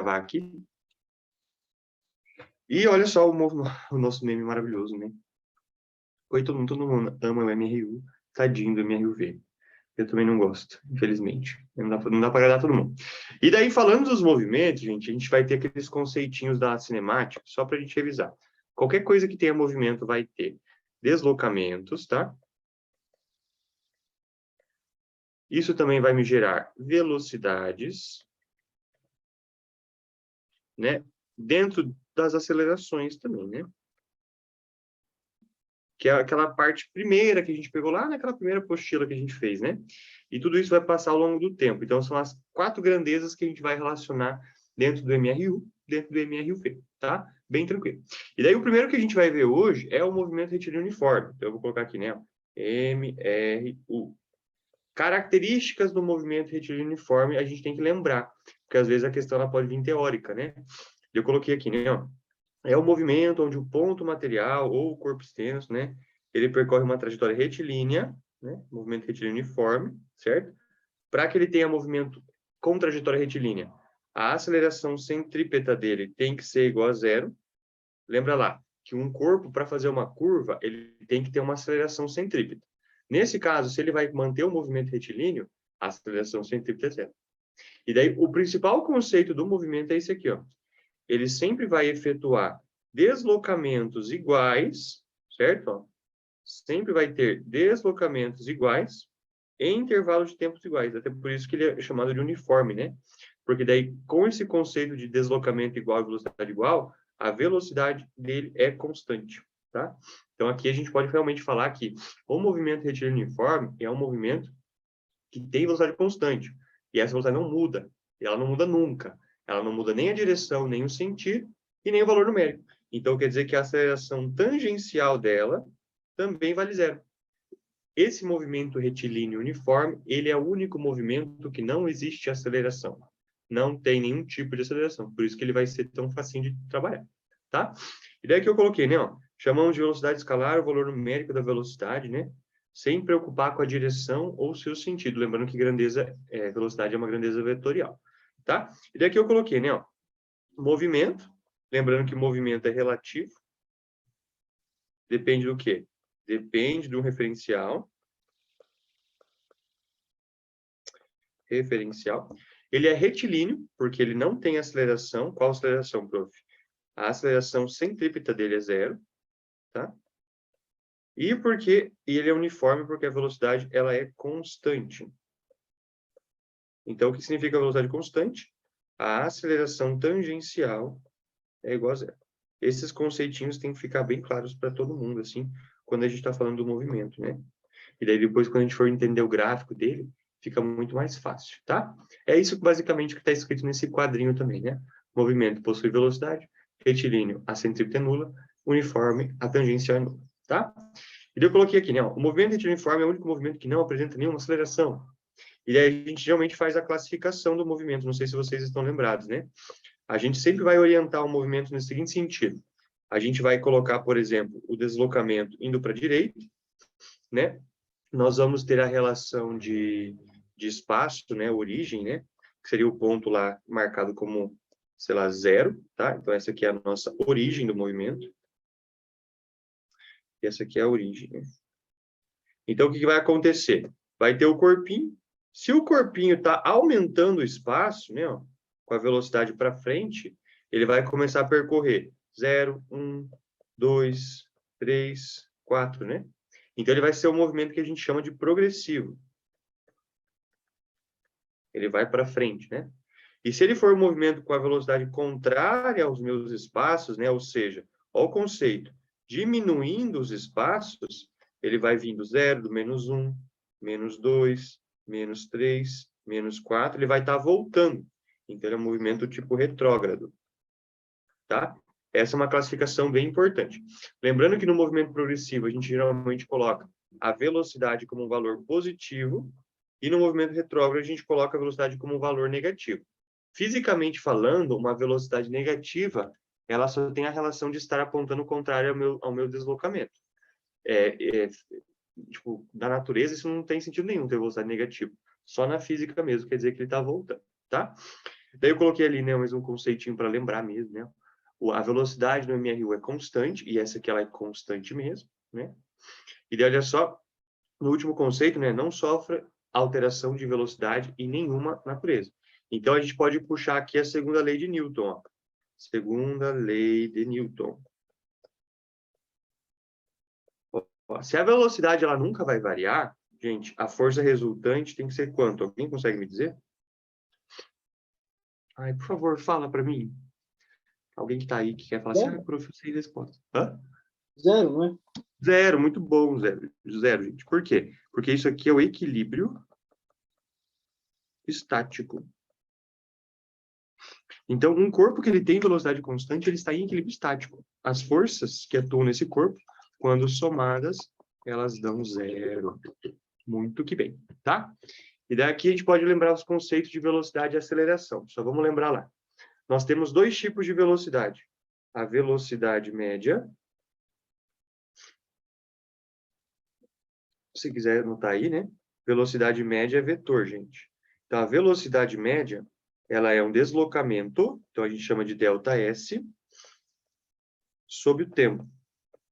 gravar aqui. E olha só o nosso meme maravilhoso, né? Oi, todo mundo ama o MRU, tadinho do MRUV. Eu também não gosto, infelizmente. Não dá para agradar todo mundo. E daí, falando dos movimentos, gente, a gente vai ter aqueles conceitinhos da cinemática, só para a gente revisar. Qualquer coisa que tenha movimento vai ter deslocamentos, tá? Isso também vai me gerar velocidades, né? Dentro das acelerações também, né? Que é aquela parte primeira que a gente pegou lá naquela primeira apostila que a gente fez, né? E tudo isso vai passar ao longo do tempo. Então, são as 4 grandezas que a gente vai relacionar dentro do MRU, dentro do MRUV, tá? Bem tranquilo. E daí, o primeiro que a gente vai ver hoje é o movimento retilíneo uniforme. Então, eu vou colocar aqui, né? MRU. Características do movimento retilíneo uniforme, a gente tem que lembrar, porque às vezes a questão ela pode vir teórica, né? Eu coloquei aqui, né? Ó, é o movimento onde o ponto material ou o corpo extenso, né, ele percorre uma trajetória retilínea, né, movimento retilíneo uniforme, certo? Para que ele tenha movimento com trajetória retilínea, a aceleração centrípeta dele tem que ser igual a zero. Lembra lá que um corpo, para fazer uma curva, ele tem que ter uma aceleração centrípeta. Nesse caso, se ele vai manter o movimento retilíneo, a aceleração centrípeta é zero. E daí, o principal conceito do movimento é esse aqui, ó. Ele sempre vai efetuar deslocamentos iguais, certo? Ó, sempre vai ter deslocamentos iguais em intervalos de tempos iguais. Até por isso que ele é chamado de uniforme, né? Porque daí, com esse conceito de deslocamento igual e velocidade igual, a velocidade dele é constante, tá? Então, aqui a gente pode realmente falar que o movimento retilíneo uniforme é um movimento que tem velocidade constante. E essa velocidade não muda. E ela não muda nunca. Ela não muda nem a direção, nem o sentido e nem o valor numérico. Então, quer dizer que a aceleração tangencial dela também vale zero. Esse movimento retilíneo uniforme, ele é o único movimento que não existe aceleração. Não tem nenhum tipo de aceleração. Por isso que ele vai ser tão facinho de trabalhar, tá? E daí que eu coloquei, né? Ó, chamamos de velocidade escalar o valor numérico da velocidade, né? Sem preocupar com a direção ou seu sentido. Lembrando que velocidade é uma grandeza vetorial, tá? E daí que eu coloquei, né? Ó, movimento. Lembrando que movimento é relativo. Depende do quê? Depende do referencial. Ele é retilíneo, porque ele não tem aceleração. Qual aceleração, prof? A aceleração centrípeta dele é zero, tá? E ele é uniforme, porque a velocidade ela é constante. Então, o que significa velocidade constante? A aceleração tangencial é igual a zero. Esses conceitinhos têm que ficar bem claros para todo mundo, assim, quando a gente está falando do movimento, né? E daí, depois, quando a gente for entender o gráfico dele, fica muito mais fácil, tá? É isso, basicamente, que está escrito nesse quadrinho também, né? Movimento possui velocidade, retilíneo, a centrípeta é nula, uniforme, a tangencial é nula, tá? E daí eu coloquei aqui, né? Ó, o movimento retilíneo uniforme é o único movimento que não apresenta nenhuma aceleração. E daí a gente geralmente faz a classificação do movimento, não sei se vocês estão lembrados, né? A gente sempre vai orientar o movimento no seguinte sentido. A gente vai colocar, por exemplo, o deslocamento indo para a direita, né? Nós vamos ter a relação de espaço, né? Origem, né? Que seria o ponto lá marcado como, sei lá, zero, tá? Então, essa aqui é a nossa origem do movimento. E essa aqui é a origem, né? Então, o que vai acontecer? Vai ter o corpinho. Se o corpinho está aumentando o espaço, né, ó, com a velocidade para frente, ele vai começar a percorrer 0, 1, 2, 3, 4, né? Então, ele vai ser um movimento que a gente chama de progressivo. Ele vai para frente, né? E se ele for um movimento com a velocidade contrária aos meus espaços, né? Ou seja, ao conceito, diminuindo os espaços, ele vai vindo 0, do -1, -2, -3, -4, ele vai estar voltando. Então, ele é um movimento tipo retrógrado, tá? Essa é uma classificação bem importante. Lembrando que no movimento progressivo, a gente geralmente coloca a velocidade como um valor positivo e no movimento retrógrado, a gente coloca a velocidade como um valor negativo. Fisicamente falando, uma velocidade negativa, ela só tem a relação de estar apontando o contrário ao meu deslocamento. Tipo, na natureza, isso não tem sentido nenhum ter velocidade negativa. Só na física mesmo, quer dizer que ele está voltando, tá? Daí eu coloquei ali, né, mais um conceitinho para lembrar mesmo, né? A velocidade no MRU é constante, e essa aqui ela é constante mesmo, né? E daí, olha só, no último conceito, né, não sofre alteração de velocidade em nenhuma natureza. Então, a gente pode puxar aqui a segunda lei de Newton, ó. Segunda lei de Newton. Ó, se a velocidade ela nunca vai variar, gente, a força resultante tem que ser quanto? Alguém consegue me dizer? Ai, por favor, fala para mim. Alguém que está aí que quer falar assim, Zero. prof, eu sei a resposta. Hã? Zero, não é? Zero, muito bom, zero. Zero, gente. Por quê? Porque isso aqui é o equilíbrio estático. Então, um corpo que ele tem velocidade constante, ele está em equilíbrio estático. As forças que atuam nesse corpo, quando somadas, elas dão zero. Muito que bem, tá? E daqui a gente pode lembrar os conceitos de velocidade e aceleração. Só vamos lembrar lá. Nós temos dois tipos de velocidade. A velocidade média. Se quiser anotar aí, né? Velocidade média é vetor, gente. Então, a velocidade média, ela é um deslocamento, então a gente chama de ΔS, sobre o tempo.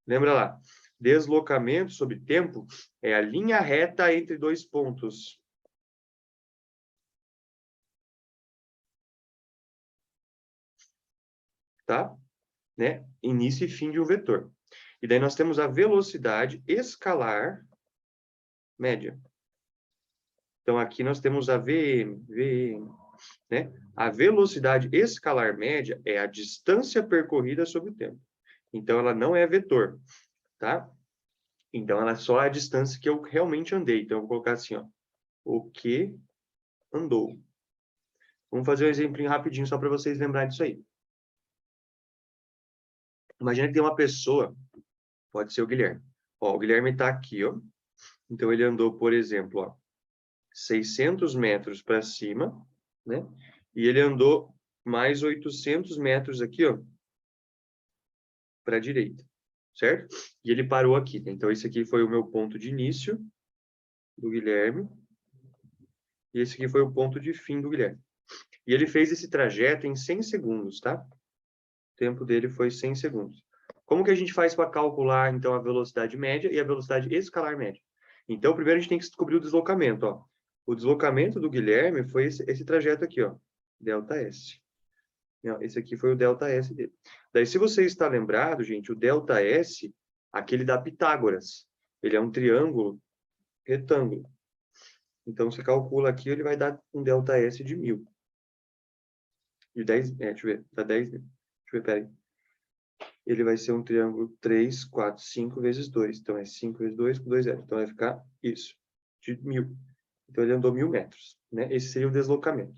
Lembra lá, deslocamento sobre tempo é a linha reta entre dois pontos. Tá? Né? Início e fim de um vetor. E daí nós temos a velocidade escalar média. Então, aqui nós temos a VM, né? A velocidade escalar média é a distância percorrida sobre o tempo. Então, ela não é vetor, tá? Então, ela é só a distância que eu realmente andei. Então, eu vou colocar assim, ó. O que andou. Vamos fazer um exemplinho rapidinho só para vocês lembrarem disso aí. Imagina que tem uma pessoa, pode ser o Guilherme. Ó, o Guilherme está aqui, ó. Então, ele andou, por exemplo, ó, 600 metros para cima, né? E ele andou mais 800 metros aqui, ó, para a direita, certo? E ele parou aqui. Então, esse aqui foi o meu ponto de início do Guilherme. E esse aqui foi o ponto de fim do Guilherme. E ele fez esse trajeto em 100 segundos, tá? O tempo dele foi 100 segundos. Como que a gente faz para calcular, então, a velocidade média e a velocidade escalar média? Então, primeiro a gente tem que descobrir o deslocamento, ó. O deslocamento do Guilherme foi esse trajeto aqui, ó. ΔS. Esse aqui foi o ΔS dele. Daí, se você está lembrado, gente, o ΔS, aquele da Pitágoras, ele é um triângulo retângulo. Então, você calcula aqui, ele vai dar um ΔS de 1000. De 10, deixa eu ver, dá 10, deixa eu ver, peraí. Ele vai ser um triângulo 3, 4, 5 vezes 2. Então, é 5 vezes 2 com 2 zeros. Então, vai ficar isso, de 1000. Então, ele andou 1000 metros, né? Esse seria o deslocamento.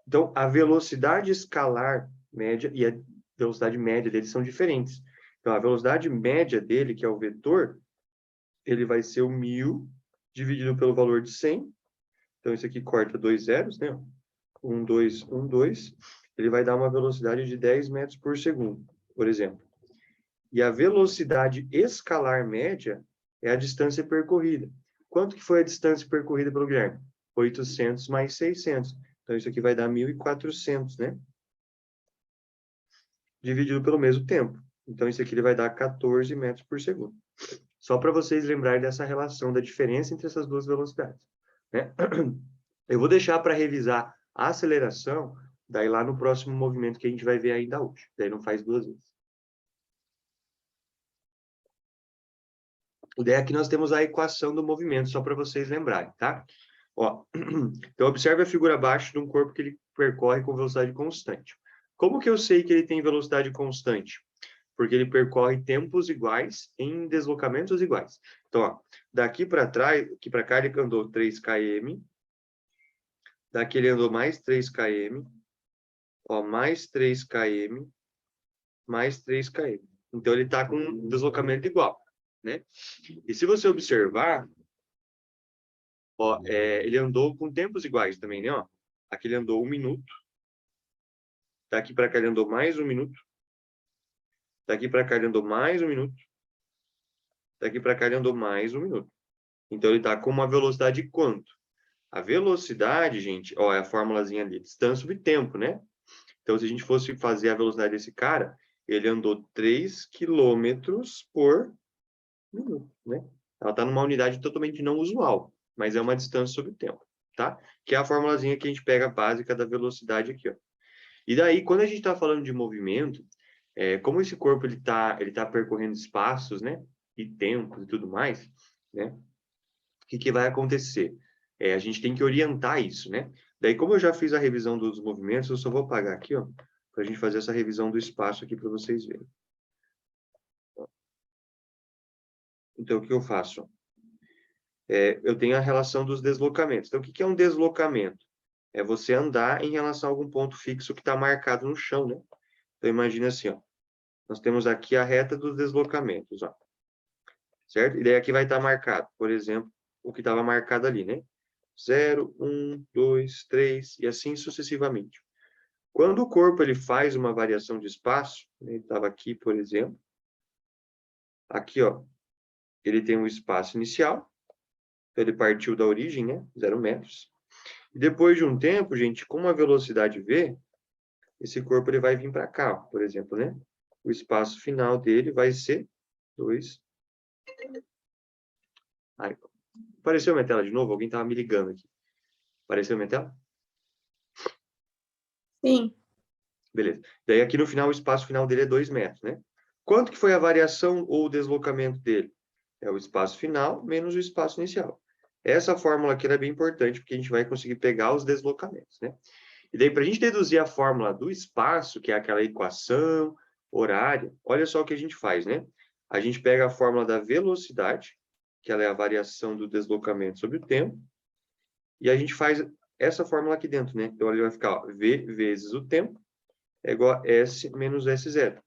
Então, a velocidade escalar média e a velocidade média dele são diferentes. Então, a velocidade média dele, que é o vetor, ele vai ser o 1000 dividido pelo valor de 100. Então, isso aqui corta 2 zeros, né? 1, 2, 1, 2. Ele vai dar uma velocidade de 10 metros por segundo, por exemplo. E a velocidade escalar média é a distância percorrida. Quanto que foi a distância percorrida pelo Guilherme? 800 mais 600. Então, isso aqui vai dar 1.400, né? Dividido pelo mesmo tempo. Então, isso aqui ele vai dar 14 metros por segundo. Só para vocês lembrarem dessa relação, da diferença entre essas duas velocidades, né? Eu vou deixar para revisar a aceleração, daí lá no próximo movimento que a gente vai ver ainda hoje. Daí não faz duas vezes. Daí aqui nós temos a equação do movimento, só para vocês lembrarem, tá? Ó, então, observe a figura abaixo de um corpo que ele percorre com velocidade constante. Como que eu sei que ele tem velocidade constante? Porque ele percorre tempos iguais em deslocamentos iguais. Então, ó, daqui para trás, aqui para cá ele andou 3 km, daqui ele andou mais 3 km, ó, mais 3 km, mais 3 km. Então, ele está com um deslocamento igual, né? E se você observar, ó, ele andou com tempos iguais também, né? Ó, aqui ele andou 1 minuto, daqui para cá ele andou mais 1 minuto, daqui para cá ele andou mais 1 minuto, daqui para cá ele andou mais 1 minuto. Então, ele está com uma velocidade de quanto? A velocidade, gente, ó, é a formulazinha ali, distância sobre tempo, né? Então, se a gente fosse fazer a velocidade desse cara, ele andou 3 quilômetros por minuto, né? Ela está numa unidade totalmente não usual, mas é uma distância sobre o tempo, tá? Que é a formulazinha que a gente pega básica da velocidade aqui, ó. E daí, quando a gente está falando de movimento, como esse corpo ele tá percorrendo espaços, né? E tempos e tudo mais, né? O que vai acontecer? A gente tem que orientar isso, né? Daí, como eu já fiz a revisão dos movimentos, eu só vou apagar aqui, ó, para a gente fazer essa revisão do espaço aqui para vocês verem. Então, o que eu faço? Eu tenho a relação dos deslocamentos. Então, o que é um deslocamento? É você andar em relação a algum ponto fixo que está marcado no chão, né? Então, imagina assim, ó. Nós temos aqui a reta dos deslocamentos, ó. Certo? E daí aqui vai estar marcado, por exemplo, o que estava marcado ali, né? 0, 1, 2, 3 e assim sucessivamente. Quando o corpo ele faz uma variação de espaço, né, ele estava aqui, por exemplo, aqui, ó, ele tem um espaço inicial, então ele partiu da origem, né, 0 metros. E depois de um tempo, gente, com uma velocidade v, esse corpo ele vai vir para cá, ó, por exemplo, né? O espaço final dele vai ser 2. Aí, apareceu minha tela de novo? Alguém estava me ligando aqui. Apareceu minha tela? Sim. Beleza. Daí aqui no final, o espaço final dele é 2 metros, né? Quanto que foi a variação ou o deslocamento dele? É o espaço final menos o espaço inicial. Essa fórmula aqui é bem importante, porque a gente vai conseguir pegar os deslocamentos, né? E daí, para a gente deduzir a fórmula do espaço, que é aquela equação horária, olha só o que a gente faz, né? A gente pega a fórmula da velocidade, que ela é a variação do deslocamento sobre o tempo, e a gente faz essa fórmula aqui dentro, né? Então, ele vai ficar, ó, V vezes o tempo é igual a S menos S0.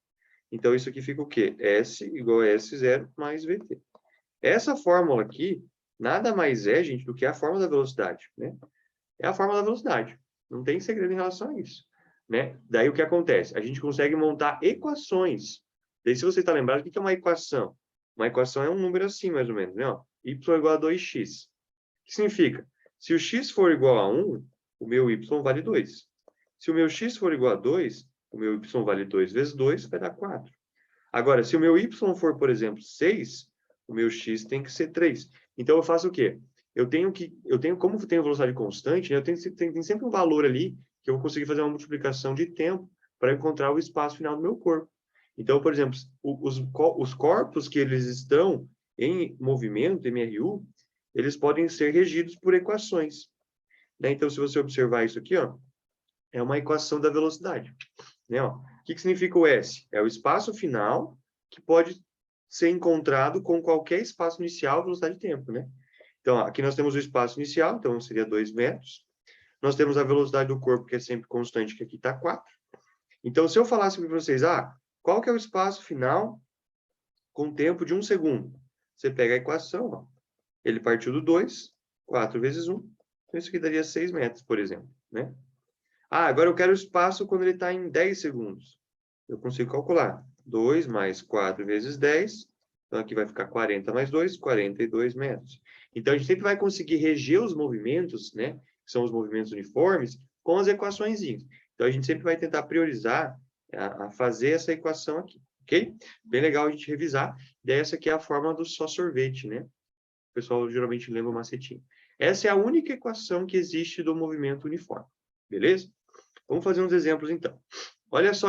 Então, isso aqui fica o quê? S igual a S0 mais VT. Essa fórmula aqui, nada mais é, gente, do que a fórmula da velocidade, né? É a fórmula da velocidade. Não tem segredo em relação a isso, né? Daí, o que acontece? A gente consegue montar equações. Daí, se você está lembrado, o que é uma equação? Uma equação é um número assim, mais ou menos, né? Ó, y igual a 2x. O que significa? Se o x for igual a 1, o meu y vale 2. Se o meu x for igual a 2, o meu y vale 2 vezes 2, vai dar 4. Agora, se o meu y for, por exemplo, 6, o meu x tem que ser 3. Então, eu faço o quê? Como eu tenho velocidade constante, né, tem sempre um valor ali que eu vou conseguir fazer uma multiplicação de tempo para encontrar o espaço final do meu corpo. Então, por exemplo, os corpos que eles estão em movimento, MRU, eles podem ser regidos por equações, né? Então, se você observar isso aqui, ó, é uma equação da velocidade, né? Ó, o que significa o S? É o espaço final que pode ser encontrado com qualquer espaço inicial, velocidade de tempo, né? Então, aqui nós temos o espaço inicial, então seria 2 metros. Nós temos a velocidade do corpo, que é sempre constante, que aqui está 4. Então, se eu falasse para vocês, qual que é o espaço final com tempo de 1 segundo? Você pega a equação, ó, ele partiu do 2, 4 vezes 1, então isso aqui daria 6 metros, por exemplo, né? Agora eu quero o espaço quando ele está em 10 segundos. Eu consigo calcular. 2 mais 4 vezes 10. Então, aqui vai ficar 40 mais 2, 42 metros. Então, a gente sempre vai conseguir reger os movimentos, né? Que são os movimentos uniformes, com as equaçõezinhas. Então, a gente sempre vai tentar priorizar a fazer essa equação aqui, ok? Bem legal a gente revisar. Daí, essa aqui é a fórmula do só sorvete, né? O pessoal geralmente lembra o macetinho. Essa é a única equação que existe do movimento uniforme. Beleza? Vamos fazer uns exemplos, então. Olha só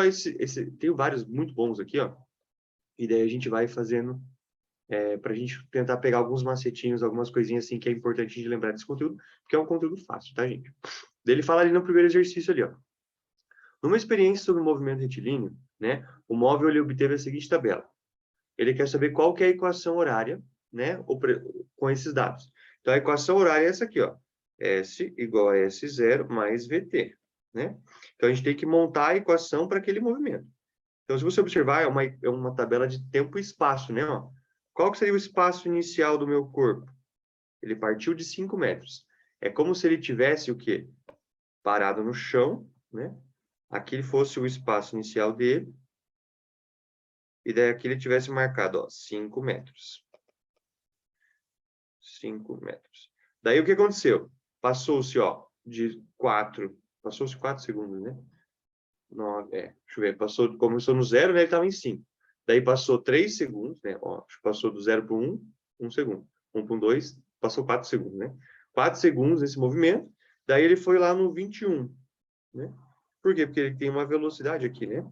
tem vários muito bons aqui, ó. E daí a gente vai fazendo para a gente tentar pegar alguns macetinhos, algumas coisinhas assim que é importante de lembrar desse conteúdo, porque é um conteúdo fácil, tá, gente? Daí ele fala ali no primeiro exercício ali, ó. Numa experiência sobre o movimento retilíneo, né, o móvel ele obteve a seguinte tabela. Ele quer saber qual que é a equação horária, né, com esses dados. Então, a equação horária é essa aqui, ó. S igual a S0 mais VT, né? Então, a gente tem que montar a equação para aquele movimento. Então, se você observar, é uma tabela de tempo e espaço, né? Ó. Qual que seria o espaço inicial do meu corpo? Ele partiu de 5 metros. É como se ele tivesse o quê? Parado no chão, né? Aqui fosse o espaço inicial dele. E daí aqui ele tivesse marcado, ó, 5 metros. 5 metros. Daí o que aconteceu? passou-se, ó, de 4, passou-se 4 segundos, né? 9, deixa eu ver, começou no 0, né? Ele estava em 5. Daí passou 3 segundos, né? Ó, passou do 0 para o 1, 1 segundo. 1 para o 2, passou 4 segundos, né? 4 segundos nesse movimento. Daí ele foi lá no 21, né? Por quê? Porque ele tem uma velocidade aqui, né?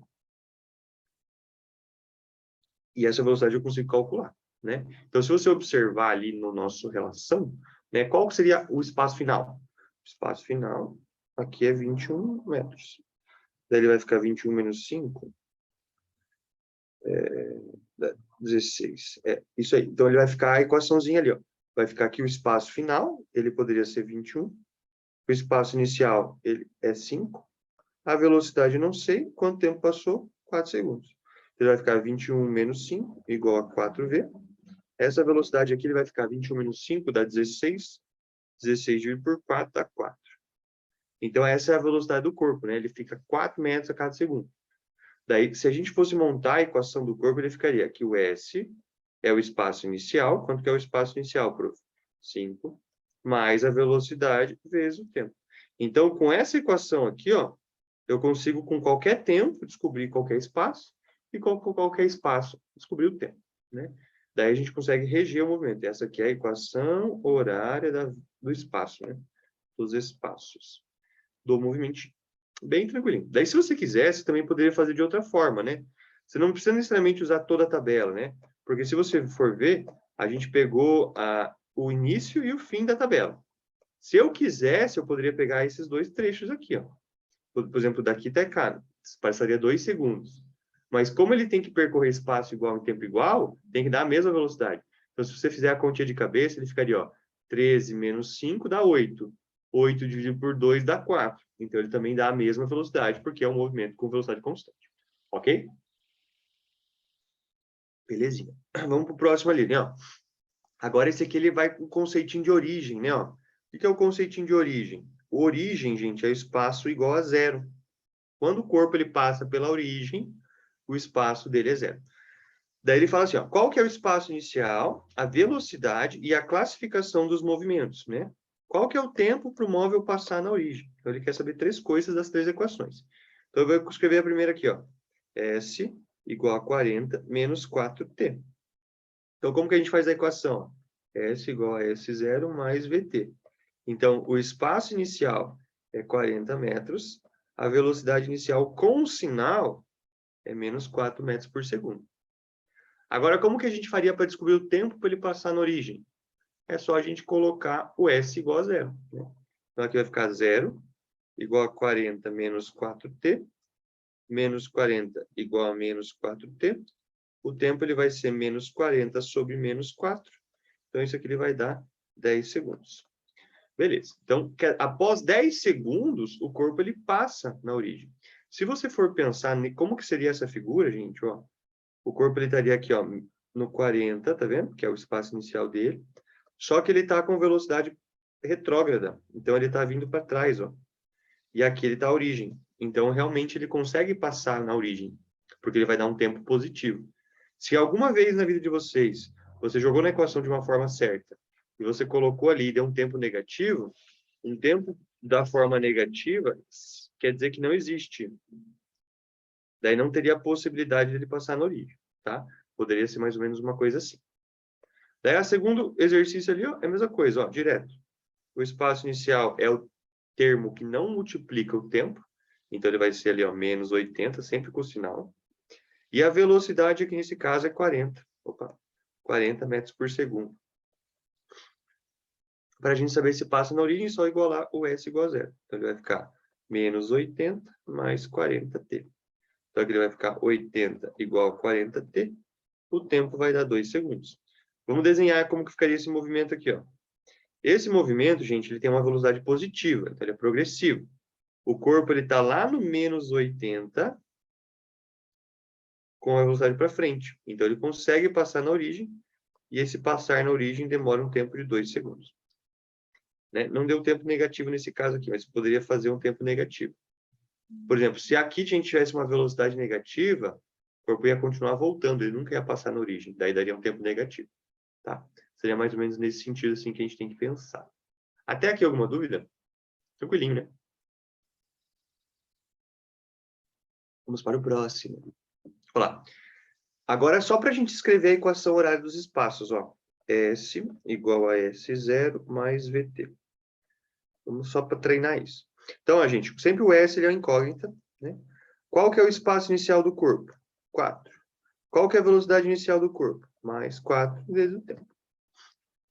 E essa velocidade eu consigo calcular, né? Então, se você observar ali no nosso relação, né? Qual seria o espaço final? O espaço final aqui é 21 metros. Daí ele vai ficar 21 menos 5, 16. Isso aí. Então, ele vai ficar a equaçãozinha ali, ó. Vai ficar aqui o espaço final, ele poderia ser 21. O espaço inicial, ele é 5. A velocidade, não sei. Quanto tempo passou? 4 segundos. Ele vai ficar 21 menos 5, igual a 4v. Essa velocidade aqui, ele vai ficar 21 menos 5, dá 16. 16 dividido por 4, dá 4. Então, essa é a velocidade do corpo, né? Ele fica 4 metros a cada segundo. Daí, se a gente fosse montar a equação do corpo, ele ficaria que o S é o espaço inicial. Quanto que é o espaço inicial, prof? 5, mais a velocidade vezes o tempo. Então, com essa equação aqui, ó, eu consigo, com qualquer tempo, descobrir qualquer espaço, e com qualquer espaço, descobrir o tempo, né? Daí a gente consegue reger o movimento. Essa aqui é a equação horária do espaço, né? Dos espaços do movimento. Bem tranquilinho. Daí, se você quiser, você também poderia fazer de outra forma, né? Você não precisa necessariamente usar toda a tabela, né? Porque se você for ver, a gente pegou o início e o fim da tabela. Se eu quisesse, eu poderia pegar esses dois trechos aqui, ó. Por exemplo, daqui até cá, passaria 2 segundos. Mas como ele tem que percorrer espaço igual em tempo igual, tem que dar a mesma velocidade. Então, se você fizer a continha de cabeça, ele ficaria, ó, 13 menos 5 dá 8. 8 dividido por 2 dá 4. Então, ele também dá a mesma velocidade, porque é um movimento com velocidade constante. Ok? Belezinha. Vamos para o próximo ali, né? Ó. Agora, esse aqui ele vai com o conceitinho de origem, né? Ó. O que é o conceitinho de origem? O origem, gente, é o espaço igual a zero. Quando o corpo ele passa pela origem, o espaço dele é zero. Daí ele fala assim, ó, qual que é o espaço inicial, a velocidade e a classificação dos movimentos, né? Qual que é o tempo para o móvel passar na origem? Então, ele quer saber 3 coisas das 3 equações. Então, eu vou escrever a primeira aqui, ó. S igual a 40 menos 4t. Então, como que a gente faz a equação? S igual a S0 mais VT. Então, o espaço inicial é 40 metros, a velocidade inicial com o sinal é menos 4 metros por segundo. Agora, como que a gente faria para descobrir o tempo para ele passar na origem? É só a gente colocar o S igual a zero. Né? Então, aqui vai ficar 0 igual a 40 menos 4t, menos 40 igual a menos 4t. O tempo ele vai ser menos 40 sobre menos 4. Então, isso aqui ele vai dar 10 segundos. Beleza. Então, após 10 segundos, o corpo ele passa na origem. Se você for pensar em como que seria essa figura, gente, ó, o corpo ele estaria aqui, ó, no 40, tá vendo? Que é o espaço inicial dele. Só que ele está com velocidade retrógrada. Então, ele está vindo para trás, ó. E aqui ele está a origem. Então, realmente, ele consegue passar na origem, porque ele vai dar um tempo positivo. Se alguma vez na vida de vocês, você jogou na equação de uma forma certa, e você colocou ali e deu um tempo negativo, um tempo da forma negativa quer dizer que não existe. Daí não teria a possibilidade de ele passar na origem, tá? Poderia ser mais ou menos uma coisa assim. Daí, o segundo exercício ali, ó, é a mesma coisa, ó, direto. O espaço inicial é o termo que não multiplica o tempo, então ele vai ser ali, ó, menos 80, sempre com o sinal. E a velocidade aqui nesse caso é 40. Opa, 40 metros por segundo. Para a gente saber se passa na origem, só igualar o S igual a zero. Então, ele vai ficar menos 80 mais 40t. Então, aqui ele vai ficar 80 igual a 40t. O tempo vai dar 2 segundos. Vamos desenhar como que ficaria esse movimento aqui, ó. Esse movimento, gente, ele tem uma velocidade positiva, então ele é progressivo. O corpo ele está lá no menos 80 com a velocidade para frente. Então, ele consegue passar na origem, e esse passar na origem demora um tempo de 2 segundos. Né? Não deu tempo negativo nesse caso aqui, mas poderia fazer um tempo negativo. Por exemplo, se aqui a gente tivesse uma velocidade negativa, o corpo ia continuar voltando, ele nunca ia passar na origem, daí daria um tempo negativo. Tá? Seria mais ou menos nesse sentido assim, que a gente tem que pensar. Até aqui alguma dúvida? Tranquilinho, né? Vamos para o próximo. Olha lá. Agora é só para a gente escrever a equação horária dos espaços, ó. S igual a S0 mais VT. Vamos só para treinar isso. Então, a gente, sempre o S ele é uma incógnita, né? Qual que é o espaço inicial do corpo? 4. Qual que é a velocidade inicial do corpo? Mais 4 vezes o tempo.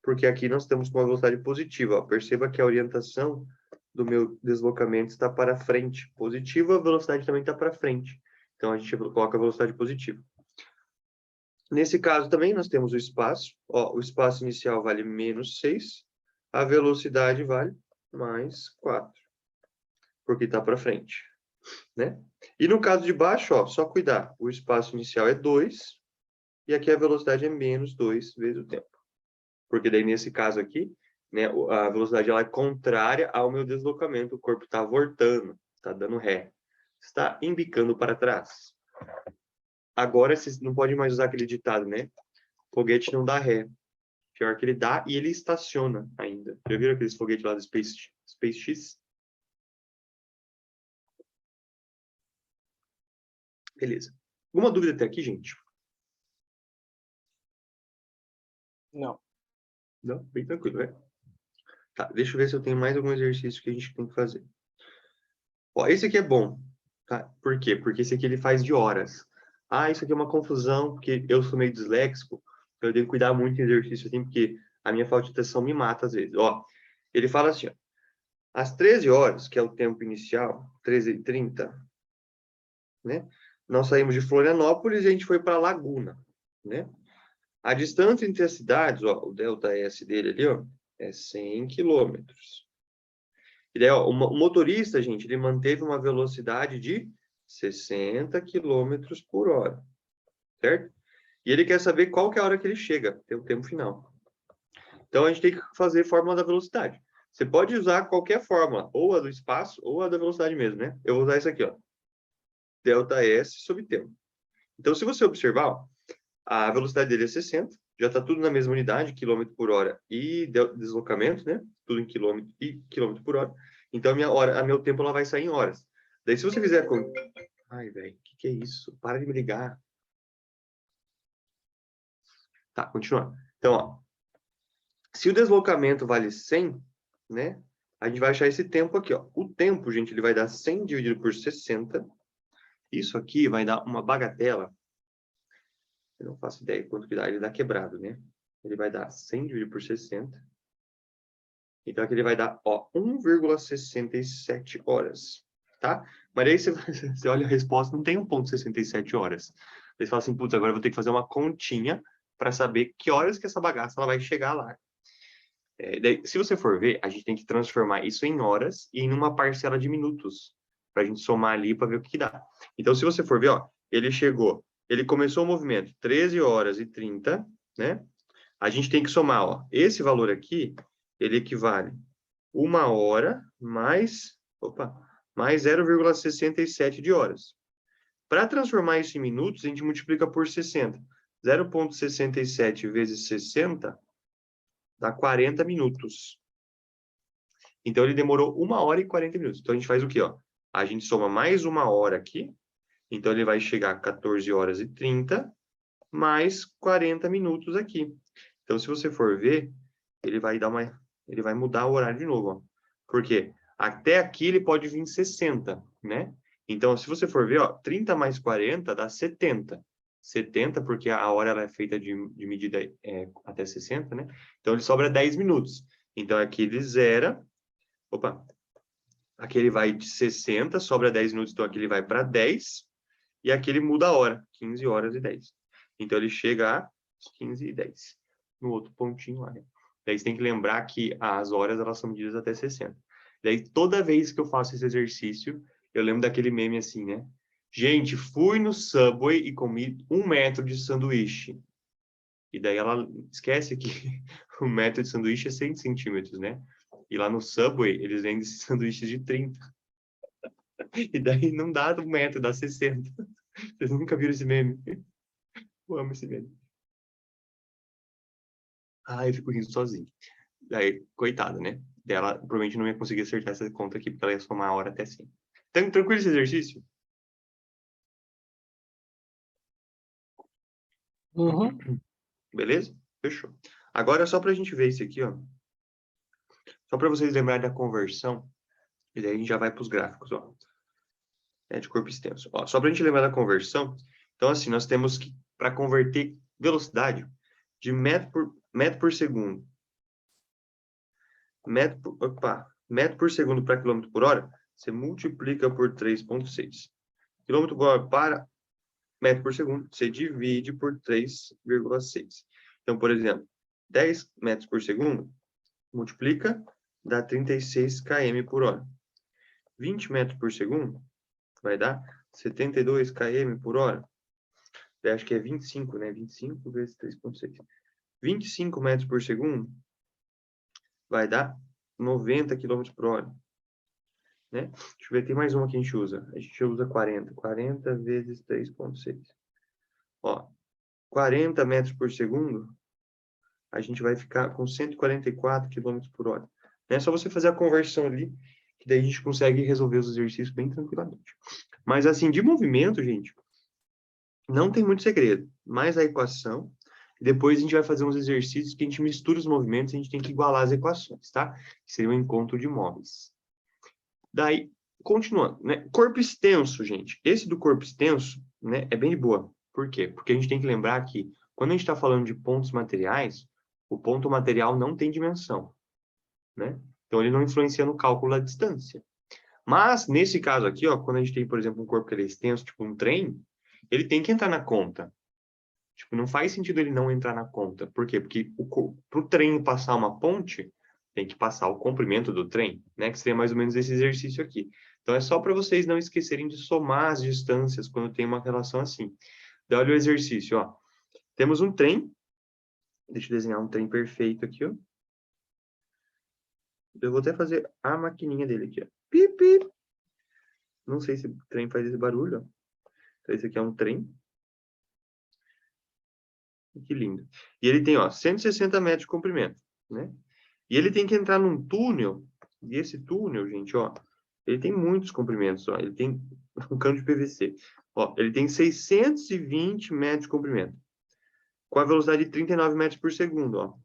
Porque aqui nós temos uma velocidade positiva. Ó. Perceba que a orientação do meu deslocamento está para frente. Positiva, a velocidade também está para frente. Então, a gente coloca a velocidade positiva. Nesse caso também, nós temos o espaço. Ó, o espaço inicial vale menos 6. A velocidade vale mais 4. Porque está para frente. Né? E no caso de baixo, ó, só cuidar. O espaço inicial é 2. E aqui a velocidade é menos 2 vezes o tempo. Porque daí, nesse caso aqui, né, a velocidade ela é contrária ao meu deslocamento. O corpo está voltando, está dando ré. Está embicando para trás. Agora, você não pode mais usar aquele ditado, né? Foguete não dá ré. Pior que ele dá e ele estaciona ainda. Já viram aqueles foguetes lá do SpaceX? Beleza. Alguma dúvida até aqui, gente? Não. Não? Bem tranquilo, né? Tá, deixa eu ver se eu tenho mais algum exercício que a gente tem que fazer. Ó, esse aqui é bom, tá? Por quê? Porque esse aqui ele faz de horas. Ah, isso aqui é uma confusão, porque eu sou meio disléxico, então eu tenho que cuidar muito do exercício assim, porque a minha falta de atenção me mata às vezes. Ó, ele fala assim, ó, às 13 horas, que é o tempo inicial, 13h30, né? Nós saímos de Florianópolis e a gente foi para Laguna, né? A distância entre as cidades, ó, o delta S dele ali, ó, é 100 quilômetros. E daí, ó, o motorista, gente, ele manteve uma velocidade de 60 quilômetros por hora, certo? E ele quer saber qual que é a hora que ele chega, tem o tempo final. Então, a gente tem que fazer fórmula da velocidade. Você pode usar qualquer fórmula, ou a do espaço, ou a da velocidade mesmo, né? Eu vou usar isso aqui, ó. Delta S sobre tempo. Então, se você observar, ó, a velocidade dele é 60, já está tudo na mesma unidade, quilômetro por hora e deslocamento, né? Tudo em quilômetro e quilômetro por hora. Então, a meu tempo ela vai sair em horas. Daí, se você fizer com... Ai, velho, o que é isso? Para de me ligar. Tá, continuando. Então, ó, se o deslocamento vale 100, né? A gente vai achar esse tempo aqui, ó. O tempo, gente, ele vai dar 100 dividido por 60. Isso aqui vai dar uma bagatela. Eu não faço ideia quanto que dá. Ele dá quebrado, né? Ele vai dar 100 dividido por 60. Então, aqui ele vai dar, ó, 1,67 horas, tá? Mas aí você olha a resposta, não tem 1,67 horas. Você fala assim, putz, agora eu vou ter que fazer uma continha para saber que horas que essa bagaça ela vai chegar lá. Daí, se você for ver, a gente tem que transformar isso em horas e em uma parcela de minutos, para a gente somar ali para ver o que dá. Então, se você for ver, ó, ele começou o movimento 13 horas e 30, né? A gente tem que somar, ó, esse valor aqui, ele equivale 1 hora mais 0,67 de horas. Para transformar isso em minutos, a gente multiplica por 60. 0,67 vezes 60 dá 40 minutos. Então, ele demorou 1 hora e 40 minutos. Então, a gente faz o quê? Ó? A gente soma mais 1 hora aqui. Então, ele vai chegar a 14 horas e 30 mais 40 minutos aqui. Então, se você for ver, ele vai mudar o horário de novo, ó. Por quê? Até aqui ele pode vir 60, né? Então, se você for ver, ó, 30 mais 40 dá 70. 70, porque a hora ela é feita de medida até 60, né? Então, ele sobra 10 minutos. Então, aqui ele zera. Opa! Aqui ele vai de 60, sobra 10 minutos, então aqui ele vai para 10. E aqui ele muda a hora, 15 horas e 10. Então, ele chega a 15 e 10. No outro pontinho lá, né? Daí você tem que lembrar que as horas elas são medidas até 60. Daí toda vez que eu faço esse exercício, eu lembro daquele meme assim, né? Gente, fui no Subway e comi 1 metro de sanduíche. E daí ela esquece que o metro de sanduíche é 100 centímetros, né? E lá no Subway eles vendem esses sanduíches de 30. E daí não dá 1 metro, dá 60. Vocês nunca viram esse meme? Eu amo esse meme. Ah, eu fico rindo sozinho. Daí, coitado, né? Ela provavelmente não ia conseguir acertar essa conta aqui, porque ela ia somar a hora até 100. Então, tranquilo esse exercício? Uhum. Beleza? Fechou. Agora, só para a gente ver isso aqui, ó. Só para vocês lembrarem da conversão, e daí a gente já vai para os gráficos, ó. De corpo extenso. Ó, só para a gente lembrar da conversão, então, assim, nós temos que, para converter velocidade de metro por segundo, metro por segundo para quilômetro por hora, você multiplica por 3,6. Quilômetro por hora para metro por segundo, você divide por 3,6. Então, por exemplo, 10 metros por segundo, multiplica, dá 36 km por hora. 20 metros por segundo, vai dar 72 km por hora. Eu acho que é 25, né? 25 vezes 3,6. 25 metros por segundo vai dar 90 km por hora. Né? Deixa eu ver, tem mais uma que a gente usa. A gente usa 40. 40 vezes 3,6. Ó, 40 metros por segundo, a gente vai ficar com 144 km por hora. É só você fazer a conversão ali, que daí a gente consegue resolver os exercícios bem tranquilamente. Mas assim, de movimento, gente, não tem muito segredo. Mais a equação, e depois a gente vai fazer uns exercícios que a gente mistura os movimentos e a gente tem que igualar as equações, tá? Que seria um encontro de móveis. Daí, continuando, né? Corpo extenso, gente. Esse do corpo extenso, né, é bem de boa. Por quê? Porque a gente tem que lembrar que, quando a gente está falando de pontos materiais, o ponto material não tem dimensão, né? Então, ele não influencia no cálculo da distância. Mas, nesse caso aqui, ó, quando a gente tem, por exemplo, um corpo que ele é extenso, tipo um trem, ele tem que entrar na conta. Tipo, não faz sentido ele não entrar na conta. Por quê? Porque para o trem passar uma ponte, tem que passar o comprimento do trem, né? Que seria mais ou menos esse exercício aqui. Então, é só para vocês não esquecerem de somar as distâncias quando tem uma relação assim. Então, olha o exercício, ó. Temos um trem. Deixa eu desenhar um trem perfeito aqui, ó. Eu vou até fazer a maquininha dele aqui, ó. Pip, pip. Não sei se o trem faz esse barulho, ó. Então, esse aqui é um trem. Que lindo. E ele tem, ó, 160 metros de comprimento, né? E ele tem que entrar num túnel, e esse túnel, gente, ó, ele tem muitos comprimentos, ó. Ele tem um cano de PVC. Ó, ele tem 620 metros de comprimento, com a velocidade de 39 metros por segundo, ó.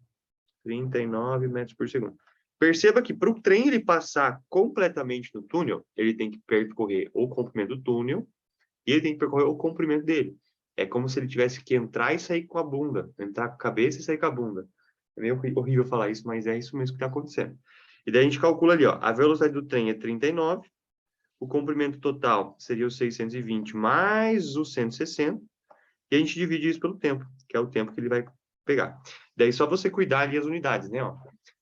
39 metros por segundo. Perceba que para o trem ele passar completamente no túnel, ele tem que percorrer o comprimento do túnel e ele tem que percorrer o comprimento dele. É como se ele tivesse que entrar e sair com a bunda. Entrar com a cabeça e sair com a bunda. É meio horrível falar isso, mas é isso mesmo que está acontecendo. E daí a gente calcula ali, ó, a velocidade do trem é 39, o comprimento total seria o 620 mais o 160, e a gente divide isso pelo tempo, que é o tempo que ele vai pegar. Daí só você cuidar ali as unidades, né, ó.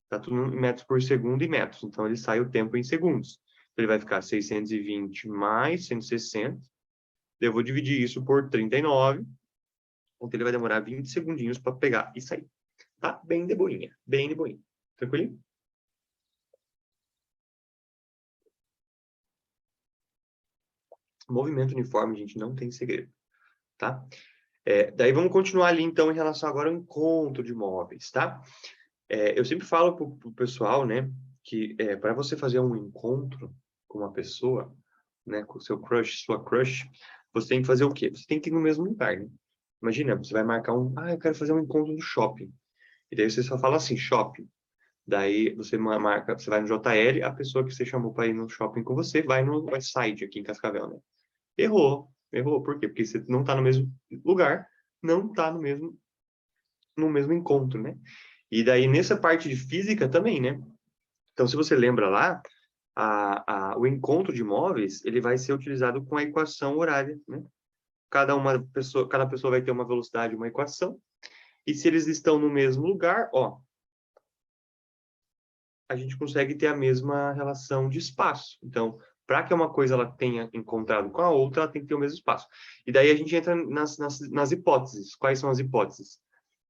Tá tudo em metros por segundo e metros, então ele sai o tempo em segundos. Então, ele vai ficar 620 mais 160, eu vou dividir isso por 39, então ele vai demorar 20 segundinhos para pegar e sair. Tá? Bem de boinha, bem de boinha. Tranquilinho? Movimento uniforme, gente, não tem segredo, tá? Daí vamos continuar ali, então, em relação agora ao encontro de móveis, tá? Eu sempre falo pro pessoal, né, que para você fazer um encontro com uma pessoa, né, com o seu crush, sua crush, você tem que fazer o quê? Você tem que ir no mesmo lugar, né? Imagina, você vai marcar eu quero fazer um encontro no shopping. E daí você só fala assim, shopping. Daí você marca, você vai no JL, a pessoa que você chamou para ir no shopping com você vai no Westside, aqui em Cascavel, né? Errou. Errou. Por quê? Porque você não está no mesmo lugar, não está no mesmo encontro, né? E daí, nessa parte de física também, né? Então, se você lembra lá, o encontro de móveis, ele vai ser utilizado com a equação horária, né? Cada pessoa vai ter uma velocidade, uma equação, e se eles estão no mesmo lugar, ó, a gente consegue ter a mesma relação de espaço. Então, para que uma coisa ela tenha encontrado com a outra, ela tem que ter o mesmo espaço. E daí a gente entra nas hipóteses. Quais são as hipóteses?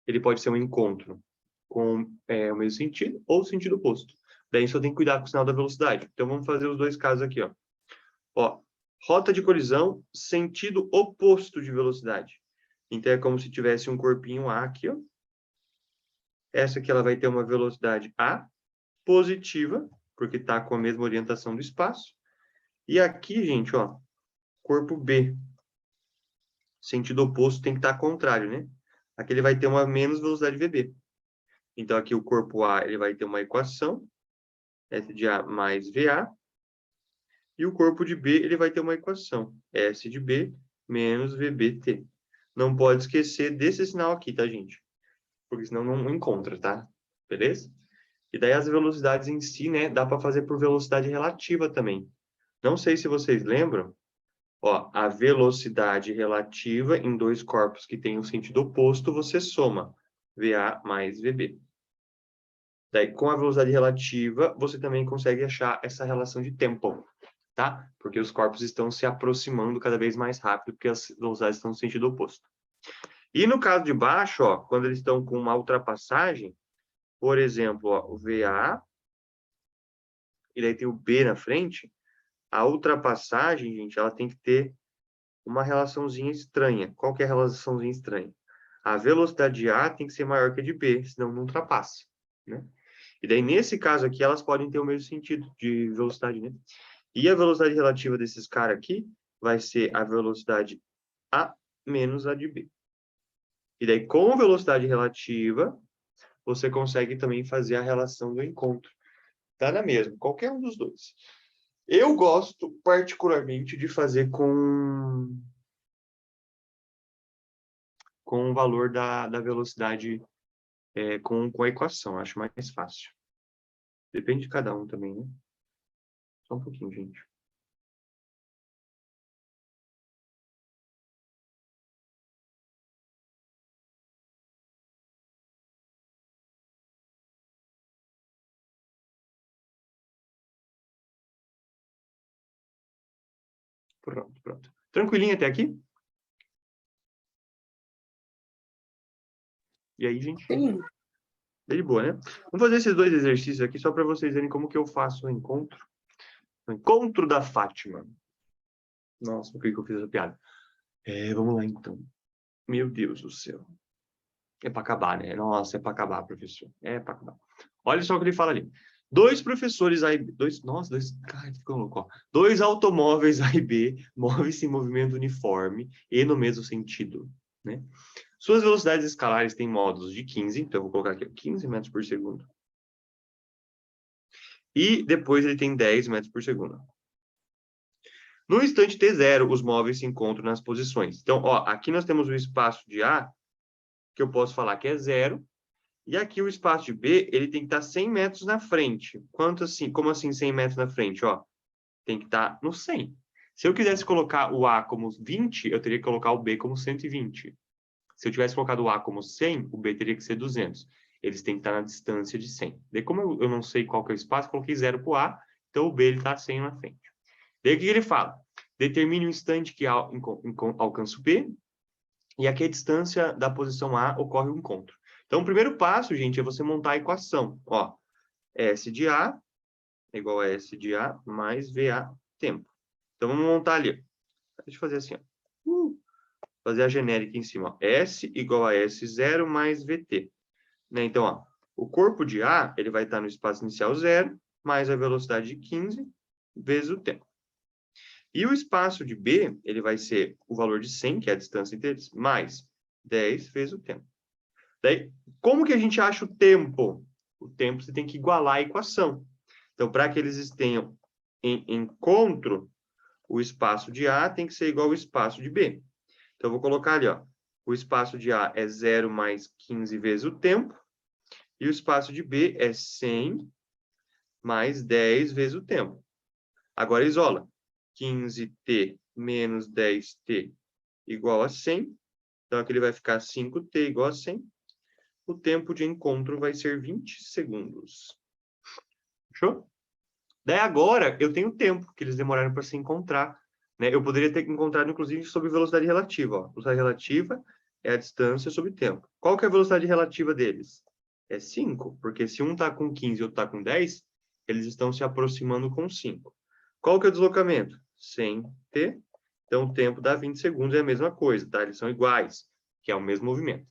Ele pode ser um encontro com o mesmo sentido ou sentido oposto. Daí só tem que cuidar com o sinal da velocidade. Então, vamos fazer os dois casos aqui, ó. Ó, rota de colisão, sentido oposto de velocidade. Então, é como se tivesse um corpinho A aqui, ó. Essa aqui ela vai ter uma velocidade A, positiva, porque está com a mesma orientação do espaço. E aqui, gente, ó, corpo B. Sentido oposto tem que estar contrário, né? Aqui ele vai ter uma menos velocidade VB. Então, aqui o corpo A ele vai ter uma equação, S de A mais VA. E o corpo de B ele vai ter uma equação, S de B menos VBT. Não pode esquecer desse sinal aqui, tá, gente? Porque senão não encontra, tá? Beleza? E daí as velocidades em si, né, dá para fazer por velocidade relativa também. Não sei se vocês lembram, ó, a velocidade relativa em dois corpos que têm um sentido oposto, você soma VA mais VB. Daí, com a velocidade relativa, você também consegue achar essa relação de tempo, tá? Porque os corpos estão se aproximando cada vez mais rápido, porque as velocidades estão no sentido oposto. E no caso de baixo, ó, quando eles estão com uma ultrapassagem, por exemplo, ó, o VA, e daí tem o B na frente, a ultrapassagem, gente, ela tem que ter uma relaçãozinha estranha. Qual que é a relaçãozinha estranha? A velocidade de A tem que ser maior que a de B, senão não ultrapassa, né? E daí, nesse caso aqui, elas podem ter o mesmo sentido de velocidade, né? E a velocidade relativa desses caras aqui vai ser a velocidade A menos a de B. E daí, com velocidade relativa, você consegue também fazer a relação do encontro. Tá na mesma, qualquer um dos dois. Eu gosto particularmente de fazer com o valor da velocidade com a equação, acho mais fácil. Depende de cada um também, né? Só um pouquinho, gente. Pronto, pronto. Tranquilinho até aqui? E aí, gente? Sim. De boa, né? Vamos fazer esses dois exercícios aqui só para vocês verem como que eu faço o encontro. O encontro da Fátima. Nossa, por que eu fiz essa piada? Vamos lá, então. Meu Deus do céu. É para acabar, né? Nossa, é para acabar, professor. É para acabar. Olha só o que ele fala ali. Dois professores A e B. Cara, ficou louco, ó. Dois automóveis A e B movem-se em movimento uniforme e no mesmo sentido, né? Suas velocidades escalares têm módulos de 15, então eu vou colocar aqui 15 metros por segundo. E depois ele tem 10 metros por segundo. No instante T0, os móveis se encontram nas posições. Então, ó, aqui nós temos o espaço de A, que eu posso falar que é 0, e aqui o espaço de B, ele tem que estar 100 metros na frente. Quanto assim? Como assim 100 metros na frente? Ó, tem que estar no 100. Se eu quisesse colocar o A como 20, eu teria que colocar o B como 120. Se eu tivesse colocado o A como 100, o B teria que ser 200. Eles têm que estar na distância de 100. Daí, como eu não sei qual que é o espaço, coloquei 0 para o A, então o B está 100 na frente. Daí, o que ele fala? Determine o instante que alcança o B, e aqui a distância da posição A ocorre o encontro. Então, o primeiro passo, gente, é você montar a equação. Ó, S de A é igual a S de A mais VA tempo. Então, vamos montar ali. Deixa eu fazer assim, ó. Fazer a genérica em cima. Ó. S igual a S0 mais VT. Né? Então, ó, o corpo de A ele vai estar no espaço inicial 0, mais a velocidade de 15, vezes o tempo. E o espaço de B, ele vai ser o valor de 100, que é a distância entre eles, mais 10 vezes o tempo. Daí, como que a gente acha o tempo? O tempo você tem que igualar a equação. Então, para que eles tenham em encontro, o espaço de A tem que ser igual ao espaço de B. Então, eu vou colocar ali, ó, o espaço de A é 0 mais 15 vezes o tempo, e o espaço de B é 100 mais 10 vezes o tempo. Agora, isola. 15t menos 10t igual a 100. Então, aqui ele vai ficar 5t igual a 100. O tempo de encontro vai ser 20 segundos. Fechou? Daí agora eu tenho tempo que eles demoraram para se encontrar. Né? Eu poderia ter encontrado, inclusive, sobre velocidade relativa. Ó. Velocidade relativa é a distância sobre tempo. Qual que é a velocidade relativa deles? É 5, porque se um está com 15 e outro está com 10, eles estão se aproximando com 5. Qual que é o deslocamento? 100t. Então, o tempo dá 20 segundos, é a mesma coisa, tá? Eles são iguais, que é o mesmo movimento.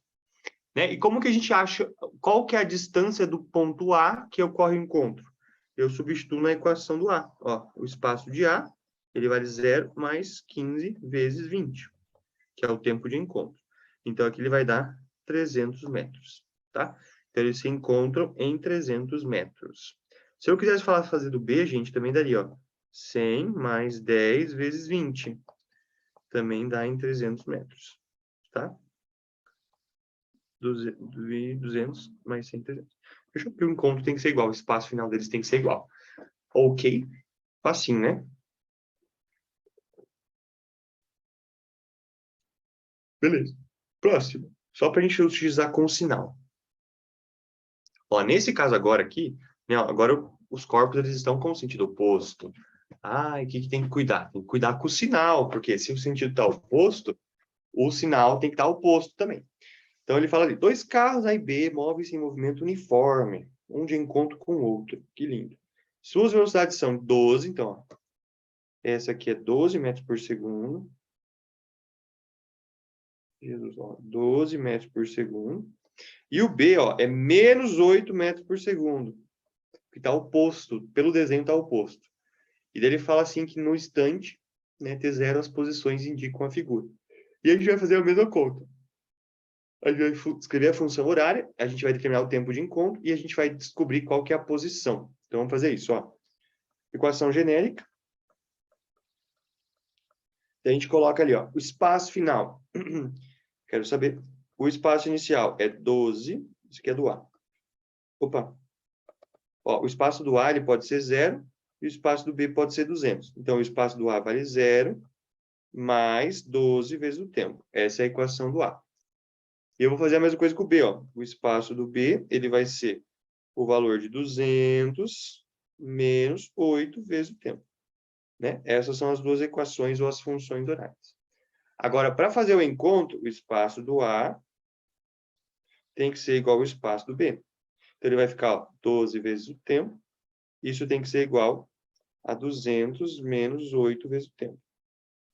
né? E como que a gente acha, qual que é a distância do ponto A que ocorre o encontro? Eu substituo na equação do A. Ó, o espaço de A, ele vale 0 mais 15 vezes 20, que é o tempo de encontro. Então, aqui ele vai dar 300 metros, tá? Então, eles se encontram em 300 metros. Se eu quisesse fazer do B, gente, também daria, ó, 100 mais 10 vezes 20. Também dá em 300 metros, tá? 200 mais 100, 300. Fechou? Porque o encontro tem que ser igual, o espaço final deles tem que ser igual. Ok? Facinho, né? Beleza. Próximo. Só para a gente utilizar com sinal. Ó, nesse caso agora aqui, né, ó, agora os corpos eles estão com o sentido oposto. Ah, e o que tem que cuidar? Tem que cuidar com o sinal, porque se o sentido está oposto, o sinal tem que estar oposto também. Então ele fala ali, 2 carros A e B movem-se em movimento uniforme, um de encontro com o outro. Que lindo. Suas velocidades são 12, então, ó, essa aqui é 12 metros por segundo. Jesus, ó, 12 metros por segundo. E o B, ó, é menos 8 metros por segundo. Que está oposto, pelo desenho está oposto. E daí ele fala assim que no instante, né, T0 as posições indicam a figura. E a gente vai fazer a mesma conta. A gente vai escrever a função horária, a gente vai determinar o tempo de encontro e a gente vai descobrir qual que é a posição. Então vamos fazer isso, ó. Equação genérica. Daí a gente coloca ali, ó, o espaço final. Quero saber. O espaço inicial é 12, isso aqui é do A. Opa. Ó, o espaço do A ele pode ser 0 e o espaço do B pode ser 200. Então, o espaço do A vale 0 mais 12 vezes o tempo. Essa é a equação do A. E eu vou fazer a mesma coisa com o B. Ó. O espaço do B ele vai ser o valor de 200 menos 8 vezes o tempo. Né? Essas são as duas equações ou as funções horárias. Agora, para fazer o encontro, o espaço do A tem que ser igual ao espaço do B. Então, ele vai ficar, ó, 12 vezes o tempo. Isso tem que ser igual a 200 menos 8 vezes o tempo.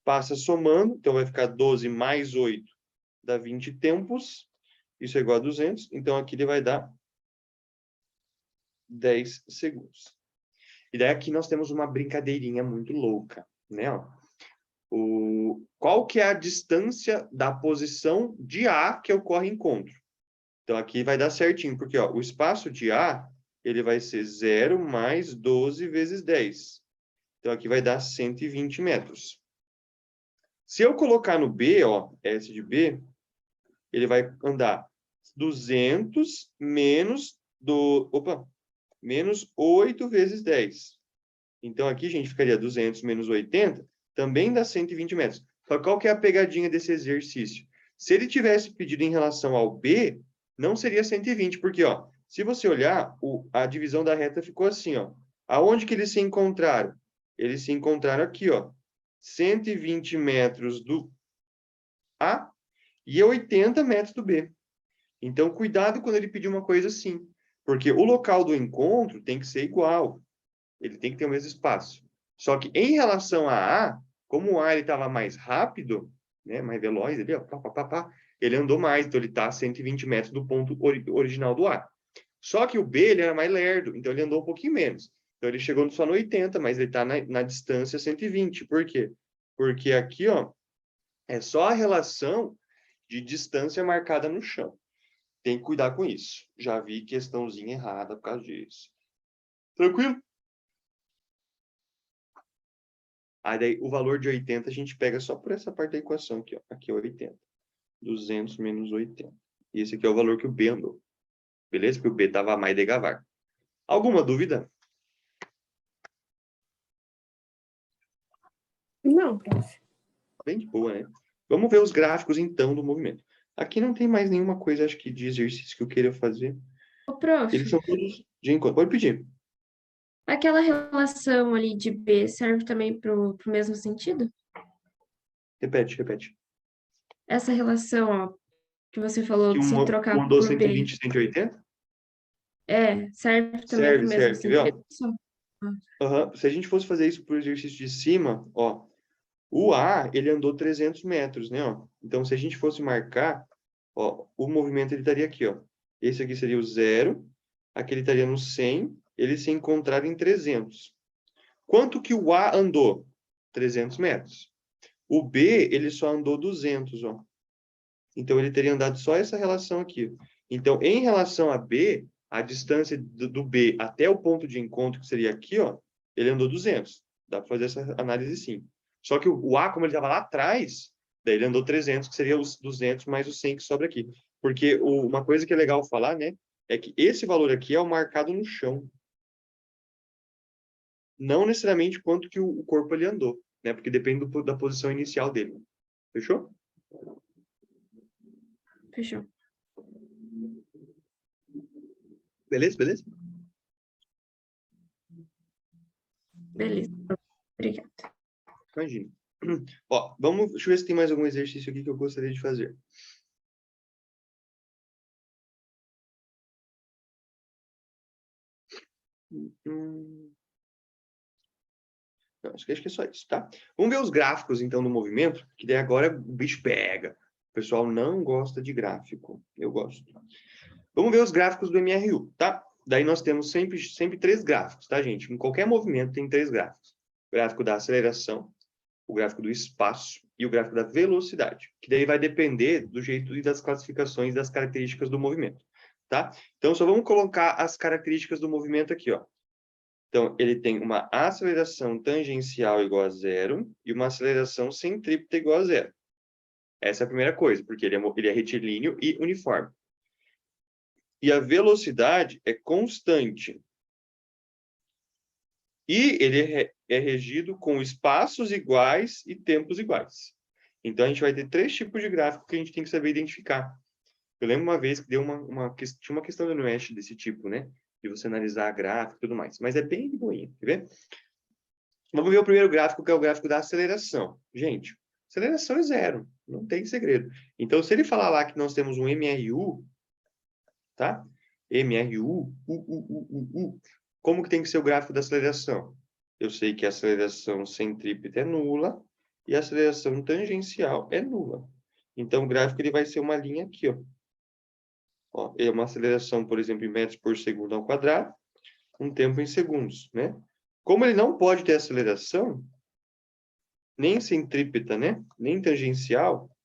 Passa somando, então vai ficar 12 mais 8 dá 20 tempos. Isso é igual a 200. Então, aqui ele vai dar 10 segundos. E daí aqui nós temos uma brincadeirinha muito louca, né? Ó. Qual que é a distância da posição de A que ocorre encontro? Então, aqui vai dar certinho, porque ó, o espaço de A ele vai ser 0 mais 12 vezes 10. Então, aqui vai dar 120 metros. Se eu colocar no B, ó, S de B, ele vai andar 200 menos 8 vezes 10. Então, aqui, gente, ficaria 200 menos 80, também dá 120 metros. Só qual que é a pegadinha desse exercício? Se ele tivesse pedido em relação ao B, não seria 120, porque, ó, se você olhar, a divisão da reta ficou assim, ó. Aonde que eles se encontraram? Eles se encontraram aqui, ó. 120 metros do A e 80 metros do B. Então, cuidado quando ele pedir uma coisa assim, porque o local do encontro tem que ser igual. Ele tem que ter o mesmo espaço. Só que em relação a A, como o A estava mais rápido, né, mais veloz, ali, ó, ele andou mais, então ele está a 120 metros do ponto original do A. Só que o B ele era mais lerdo, então ele andou um pouquinho menos. Então ele chegou só no 80, mas ele está na distância 120. Por quê? Porque aqui, ó, é só a relação de distância marcada no chão. Tem que cuidar com isso. Já vi questãozinha errada por causa disso. Tranquilo? Aí daí, o valor de 80 a gente pega só por essa parte da equação aqui, ó. Aqui é 80. 200 menos 80. E esse aqui é o valor que o B andou. Beleza? Porque o B estava a mais devagar. Alguma dúvida? Não, prof. Bem de boa, né? Vamos ver os gráficos, então, do movimento. Aqui não tem mais nenhuma coisa, acho que, de exercício que eu queira fazer. Ô, prof, Eles são todos de encontro. Pode pedir. aquela relação ali de B serve também pro mesmo sentido? Repete, repete. Essa relação, ó, que você falou Que que se um trocar andou por B, 120 e 180? serve também pro Serve, mesmo serve. Quer ver, ó? sentido? Se a gente fosse fazer isso por exercício de cima, ó, o A, ele andou 300 metros, né? Ó. Então, se a gente fosse marcar, Ó, o movimento ele estaria aqui, ó. Esse aqui seria o 0, aqui ele estaria no 100, ele se encontrar em 300. Quanto que o A andou? 300 metros. O B, ele só andou 200, ó. Então, ele teria andado só essa relação aqui. Então, em relação a B, a distância do B até o ponto de encontro, que seria aqui, ó, ele andou 200. Dá para fazer essa análise sim. Só que o A, como ele estava lá atrás, daí ele andou 300, que seria os 200 mais os 100 que sobra aqui. Porque uma coisa que é legal falar, né, é que esse valor aqui é o marcado no chão. Não necessariamente quanto que o corpo ele andou, né? Porque depende da posição inicial dele. Fechou? Fechou. Beleza, beleza? Beleza. Obrigada. Imagina. Ó, deixa eu ver se tem mais algum exercício aqui que eu gostaria de fazer. Não, acho que é só isso, tá? Vamos ver os gráficos, então, do movimento, que daí agora o bicho pega. O pessoal não gosta de gráfico. Eu gosto. Vamos ver os gráficos do MRU, tá? Daí nós temos sempre 3 gráficos, tá, gente? Em qualquer movimento tem 3 gráficos. O gráfico da aceleração, o gráfico do espaço e o gráfico da velocidade, que daí vai depender do jeito e das classificações das características do movimento, tá? Então, só vamos colocar as características do movimento aqui, ó. Então, ele tem uma aceleração tangencial igual a 0 e uma aceleração centrípeta igual a 0. Essa é a primeira coisa, porque ele é retilíneo e uniforme. E a velocidade é constante. E ele é regido com espaços iguais e tempos iguais. Então, a gente vai ter 3 tipos de gráfico que a gente tem que saber identificar. Eu lembro uma vez que deu tinha uma questão do NUEST desse tipo, né? De você analisar gráfico e tudo mais. Mas é bem de boinha, quer ver? Vamos ver o primeiro gráfico, que é o gráfico da aceleração. Gente, aceleração é 0. Não tem segredo. Então, se ele falar lá que nós temos um MRU, tá? MRU, como que tem que ser o gráfico da aceleração? Eu sei que a aceleração centrípeta é nula e a aceleração tangencial é nula. Então, o gráfico ele vai ser uma linha aqui, ó. Ó, é uma aceleração, por exemplo, em metros por segundo ao quadrado, um tempo em segundos, né? Como ele não pode ter aceleração, nem centrípeta, né? Nem tangencial,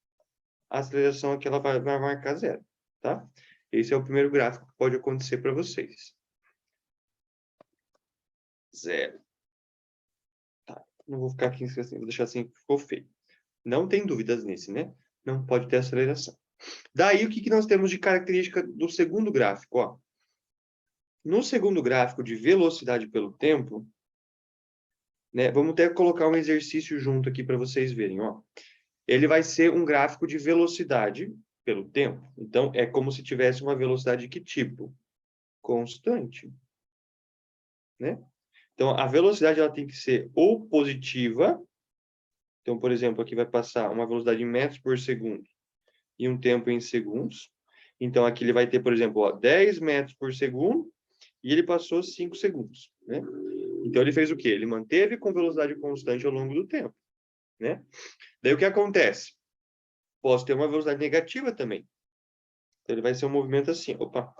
a aceleração aqui ela vai marcar 0, tá? Esse é o primeiro gráfico que pode acontecer para vocês. 0. Tá. Não vou ficar aqui assim, vou deixar assim, ficou feio. Não tem dúvidas nesse, né? Não pode ter aceleração. Daí, o que nós temos de característica do segundo gráfico? Ó. No segundo gráfico de velocidade pelo tempo, né, vamos até colocar um exercício junto aqui para vocês verem. Ó. Ele vai ser um gráfico de velocidade pelo tempo. Então, é como se tivesse uma velocidade de que tipo? Constante. Né? Então, a velocidade ela tem que ser ou positiva. Então, por exemplo, aqui vai passar uma velocidade em metros por segundo e um tempo em segundos. Então, aqui ele vai ter, por exemplo, ó, 10 metros por segundo e ele passou 5 segundos. Né? Então, ele fez o quê? Ele manteve com velocidade constante ao longo do tempo. Né? Daí, o que acontece? Posso ter uma velocidade negativa também. Então, ele vai ser um movimento assim. Opa!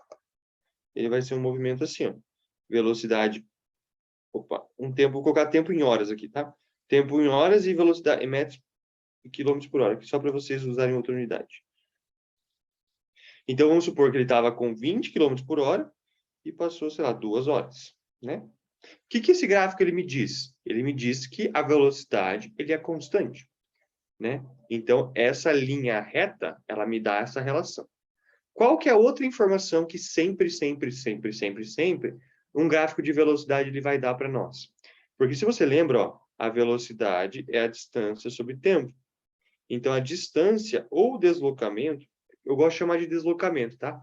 Ele vai ser um movimento assim. Ó. Velocidade. Opa! Um tempo, vou colocar tempo em horas aqui, tá? Tempo em horas e velocidade em metros e quilômetros por hora, aqui só para vocês usarem outra unidade. Então, vamos supor que ele estava com 20 km por hora e passou, sei lá, 2 horas, né? O que esse gráfico ele me diz? Ele me diz que a velocidade ele é constante, né? Então, essa linha reta, ela me dá essa relação. Qual que é a outra informação que sempre, um gráfico de velocidade ele vai dar para nós? Porque se você lembra, ó, a velocidade é a distância sobre tempo. Então, a distância ou deslocamento, eu gosto de chamar de deslocamento, tá?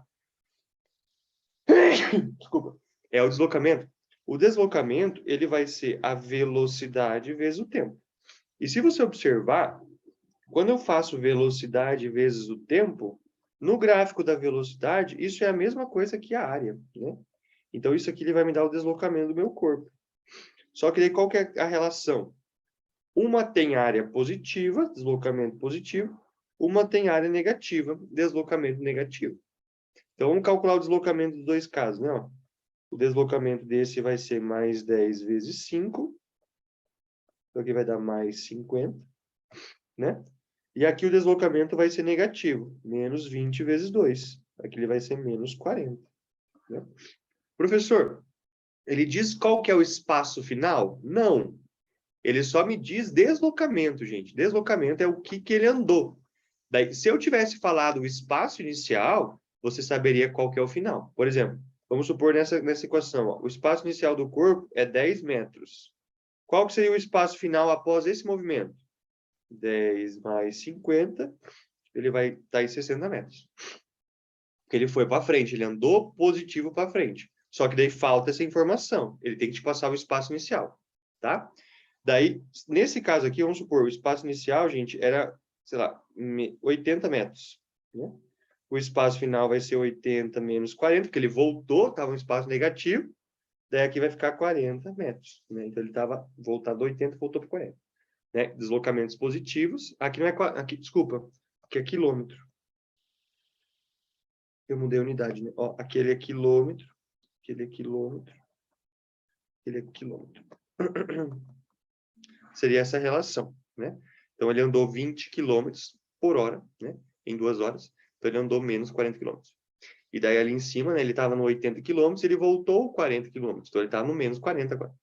Desculpa. É o deslocamento. O deslocamento, ele vai ser a velocidade vezes o tempo. E se você observar, quando eu faço velocidade vezes o tempo, no gráfico da velocidade, isso é a mesma coisa que a área, né? Então, isso aqui ele vai me dar o deslocamento do meu corpo. Só que daí, qual que é a relação? Uma tem área positiva, deslocamento positivo, uma tem área negativa, deslocamento negativo. Então, vamos calcular o deslocamento dos dois casos, né? Ó, o deslocamento desse vai ser mais 10 vezes 5. Então, aqui vai dar mais 50, né? E aqui o deslocamento vai ser negativo, menos 20 vezes 2. Aqui ele vai ser menos 40. Né? Professor, ele diz qual que é o espaço final? Não. Ele só me diz deslocamento, gente. Deslocamento é o que ele andou. Daí, se eu tivesse falado o espaço inicial, você saberia qual que é o final. Por exemplo, vamos supor nessa equação, ó, o espaço inicial do corpo é 10 metros. Qual que seria o espaço final após esse movimento? 10 mais 50, ele vai estar em 60 metros. Porque ele foi para frente, ele andou positivo para frente. Só que daí falta essa informação. Ele tem que te passar o espaço inicial, tá? Daí, nesse caso aqui, vamos supor, o espaço inicial, gente, era, sei lá, 80 metros. Né? O espaço final vai ser 80 menos 40, porque ele voltou, estava um espaço negativo. Daí aqui vai ficar 40 metros. Né? Então, ele estava voltado 80, voltou para 40. Né? Deslocamentos positivos. Aqui não é... Aqui, desculpa. Aqui é quilômetro. Eu mudei a unidade, né? Ó, aquele é quilômetro. Aquele é quilômetro. Aquele é quilômetro. Seria essa relação, né? Então, ele andou 20 km por hora, né? Em 2 horas. Então, ele andou menos 40 km. E daí, ali em cima, né? Ele estava no 80 km, ele voltou 40 km. Então, ele está no menos 40 agora.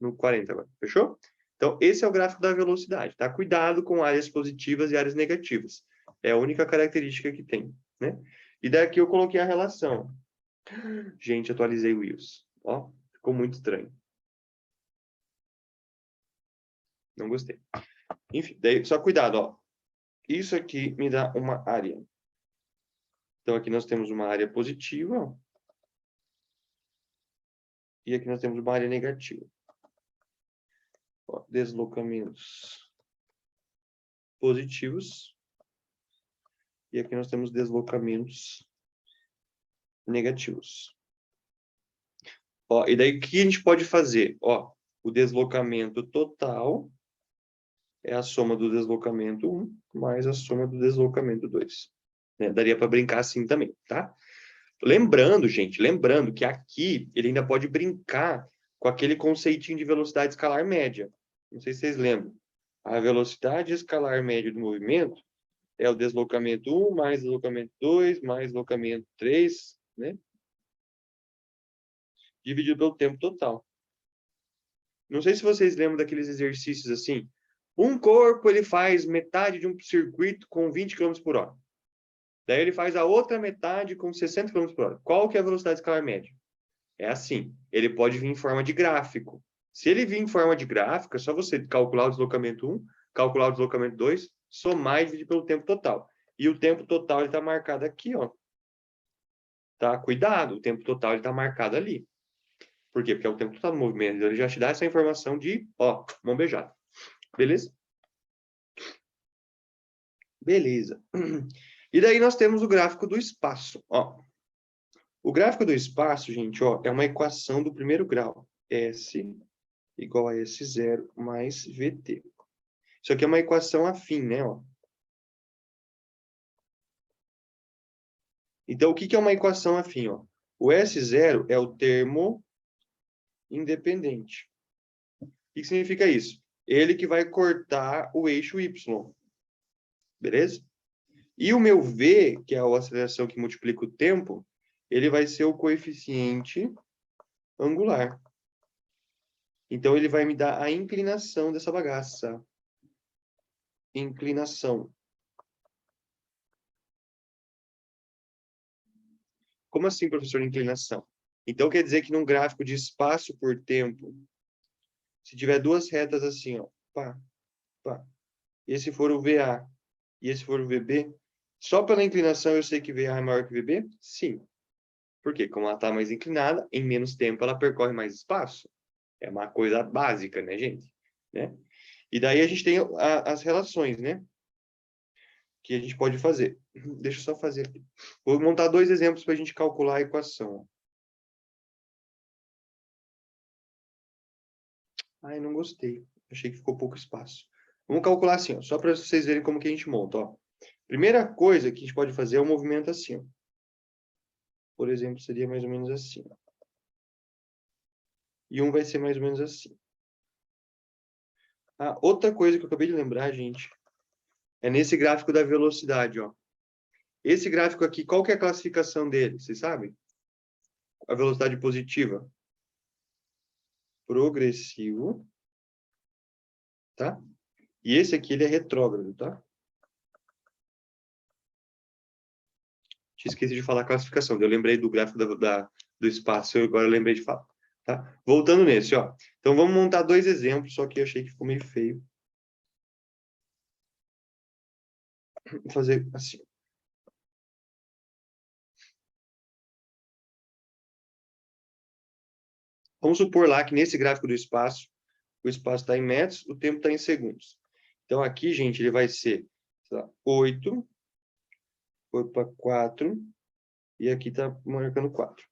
No 40 agora. Fechou? Então, esse é o gráfico da velocidade, tá? Cuidado com áreas positivas e áreas negativas. É a única característica que tem, né? E daqui eu coloquei a relação. Gente, atualizei o Wills. Ó, ficou muito estranho. Não gostei. Enfim, daí, só cuidado, ó. Isso aqui me dá uma área. Então, aqui nós temos uma área positiva. Ó, e aqui nós temos uma área negativa. Ó, deslocamentos positivos. E aqui nós temos deslocamentos negativos. Ó, e daí, o que a gente pode fazer? Ó, o deslocamento total é a soma do deslocamento 1 mais a soma do deslocamento 2. Né? Daria para brincar assim também, tá? Lembrando, gente, lembrando que aqui ele ainda pode brincar com aquele conceitinho de velocidade escalar média. Não sei se vocês lembram. A velocidade escalar média do movimento é o deslocamento 1 mais deslocamento 2 mais deslocamento 3, né? Dividido pelo tempo total. Não sei se vocês lembram daqueles exercícios assim. Um corpo ele faz metade de um circuito com 20 km por hora. Daí ele faz a outra metade com 60 km por hora. Qual que é a velocidade escalar média? É assim, ele pode vir em forma de gráfico. Se ele vir em forma de gráfico, é só você calcular o deslocamento 1, calcular o deslocamento 2, somar e dividir pelo tempo total. E o tempo total está marcado aqui, ó. Tá? Cuidado, o tempo total está marcado ali. Por quê? Porque é o tempo total do movimento. Ele já te dá essa informação de, ó, mão beijada. Beleza? Beleza. E daí nós temos o gráfico do espaço, ó. O gráfico do espaço, gente, ó, é uma equação do primeiro grau. S igual a S0 mais VT. Isso aqui é uma equação afim, né? Ó. Então, o que é uma equação afim? Ó? O S0 é o termo independente. O que significa isso? Ele que vai cortar o eixo Y. Beleza? E o meu V, que é a aceleração que multiplica o tempo, ele vai ser o coeficiente angular. Então, ele vai me dar a inclinação dessa bagaça. Inclinação. Como assim, professor, inclinação? Então, quer dizer que num gráfico de espaço por tempo, se tiver duas retas assim, ó, pá, pá, esse for o VA e esse for o VB, só pela inclinação eu sei que VA é maior que VB? Sim. Por quê? Como ela está mais inclinada, em menos tempo ela percorre mais espaço. É uma coisa básica, né, gente? Né? E daí a gente tem as relações, né? Que a gente pode fazer. Deixa eu só fazer aqui. Vou montar 2 exemplos para a gente calcular a equação. Ai, não gostei. Achei que ficou pouco espaço. Vamos calcular assim, ó, só para vocês verem como que a gente monta. Ó. Primeira coisa que a gente pode fazer é um movimento assim. Ó. Por exemplo, seria mais ou menos assim. Ó. E um vai ser mais ou menos assim. Ah, outra coisa que eu acabei de lembrar, gente, é nesse gráfico da velocidade. Ó. Esse gráfico aqui, qual que é a classificação dele? Vocês sabem? A velocidade positiva. Progressivo. Tá? E esse aqui, ele é retrógrado, tá? Esqueci de falar a classificação. Eu lembrei do gráfico do espaço, agora eu lembrei de falar. Tá? Voltando nesse, ó. Então, vamos montar dois exemplos, só que eu achei que ficou meio feio. Vou fazer assim. Vamos supor lá que nesse gráfico do espaço, o espaço está em metros, o tempo está em segundos. Então, aqui, gente, ele vai ser 8, foi para 4, e aqui está marcando 4.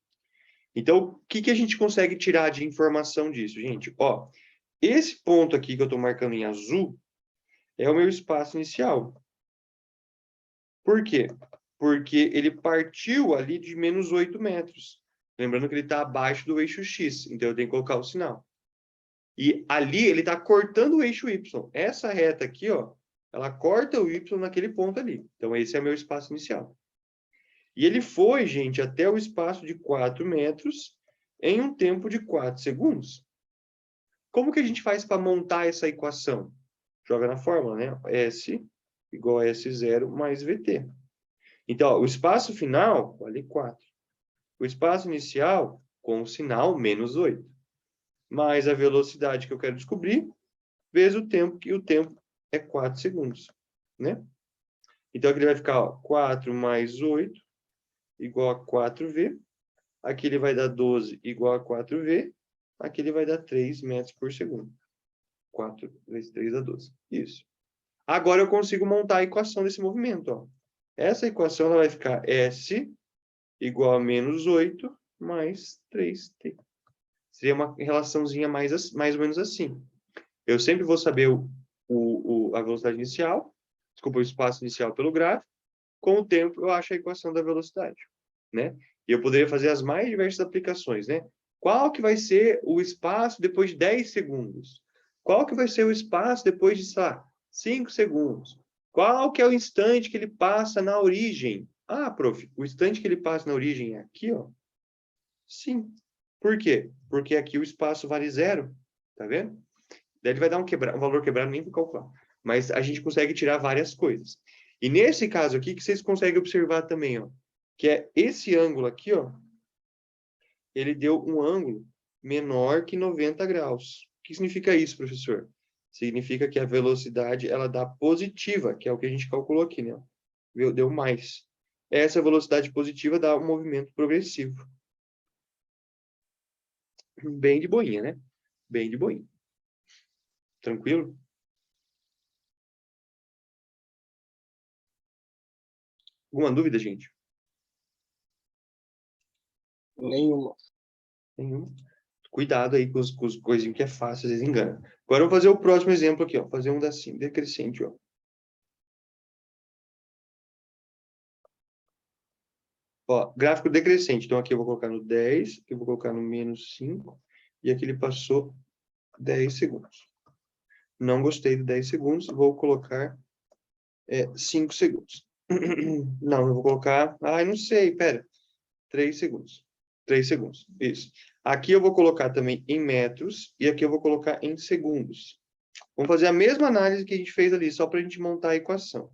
Então, o que a gente consegue tirar de informação disso, gente? Ó, esse ponto aqui que eu estou marcando em azul é o meu espaço inicial. Por quê? Porque ele partiu ali de menos 8 metros. Lembrando que ele está abaixo do eixo X, então eu tenho que colocar o sinal. E ali ele está cortando o eixo Y. Essa reta aqui, ó, ela corta o Y naquele ponto ali. Então, esse é meu espaço inicial. E ele foi, gente, até o espaço de 4 metros em um tempo de 4 segundos. Como que a gente faz para montar essa equação? Joga na fórmula, né? S igual a S0 mais VT. Então, ó, o espaço final vale 4. O espaço inicial, com o sinal, menos 8. Mais a velocidade que eu quero descobrir, vezes o tempo, que o tempo é 4 segundos. Né? Então, aqui ele vai ficar ó, 4 mais 8 igual a 4V. Aqui ele vai dar 12 igual a 4V. Aqui ele vai dar 3 metros por segundo. 4 vezes 3 dá 12. Isso. Agora eu consigo montar a equação desse movimento. Ó. Essa equação ela vai ficar S igual a menos 8 mais 3T. Seria uma relaçãozinha mais ou menos assim. Eu sempre vou saber a velocidade inicial, desculpa, o espaço inicial pelo gráfico. Com o tempo, eu acho a equação da velocidade. Né? E eu poderia fazer as mais diversas aplicações. Né? Qual que vai ser o espaço depois de 10 segundos? Qual que vai ser o espaço depois de, sei lá, 5 segundos? Qual que é o instante que ele passa na origem? Ah, prof, o instante que ele passa na origem é aqui, ó. Sim. Por quê? Porque aqui o espaço vale 0. Tá vendo? Daí ele vai dar um valor quebrado, nem vou calcular. Mas a gente consegue tirar várias coisas. E nesse caso aqui, que vocês conseguem observar também, ó, que é esse ângulo aqui, ó, ele deu um ângulo menor que 90 graus. O que significa isso, professor? Significa que a velocidade, ela dá positiva, que é o que a gente calculou aqui, né? Deu mais. Essa velocidade positiva dá um movimento progressivo. Bem de boinha, né? Bem de boinha. Tranquilo? Alguma dúvida, gente? Nenhuma. Nenhuma. Cuidado aí com os coisinhas que é fácil, às vezes engana. Agora eu vou fazer o próximo exemplo aqui, ó. Fazer um assim, decrescente, ó. Ó, gráfico decrescente. Então aqui eu vou colocar no 10, aqui eu vou colocar no menos 5, e aqui ele passou 10 segundos. Não gostei de 10 segundos, vou colocar 5 segundos. Não, eu vou colocar... Ai, não sei, pera. 3 segundos. 3 segundos, isso. Aqui eu vou colocar também em metros, e aqui eu vou colocar em segundos. Vamos fazer a mesma análise que a gente fez ali, só para a gente montar a equação.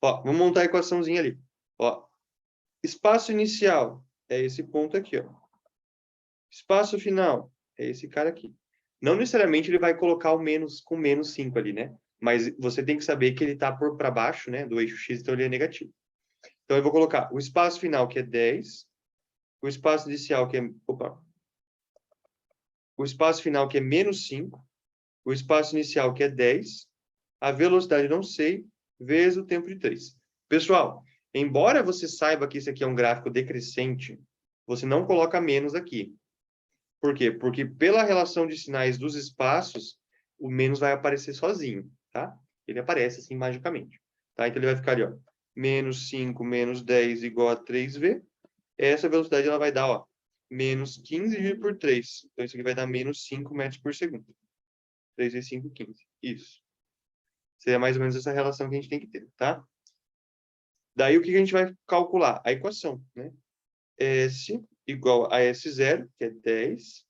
Ó, vamos montar a equaçãozinha ali. Ó, espaço inicial é esse ponto aqui, ó. Espaço final é esse cara aqui. Não necessariamente ele vai colocar o menos com menos 5 ali, né? Mas você tem que saber que ele está para baixo, né? Do eixo X, então ele é negativo. Então eu vou colocar o espaço final, que é 10. O espaço inicial, que é... Opa. O espaço final, que é menos 5. O espaço inicial, que é 10. A velocidade, não sei, vezes o tempo de 3. Pessoal, Embora você saiba que isso aqui é um gráfico decrescente, você não coloca menos aqui. Por quê? Porque pela relação de sinais dos espaços, o menos vai aparecer sozinho, tá? Ele aparece assim magicamente, tá? Então ele vai ficar ali, ó, menos 5 menos 10 igual a 3v. Essa velocidade ela vai dar, ó, menos 15 dividido por 3. Então isso aqui vai dar menos 5 metros por segundo. 3 vezes 5, 15. Isso. Seria mais ou menos essa relação que a gente tem que ter, tá? Daí o que a gente vai calcular? A equação, né? S igual a S0, que é 10,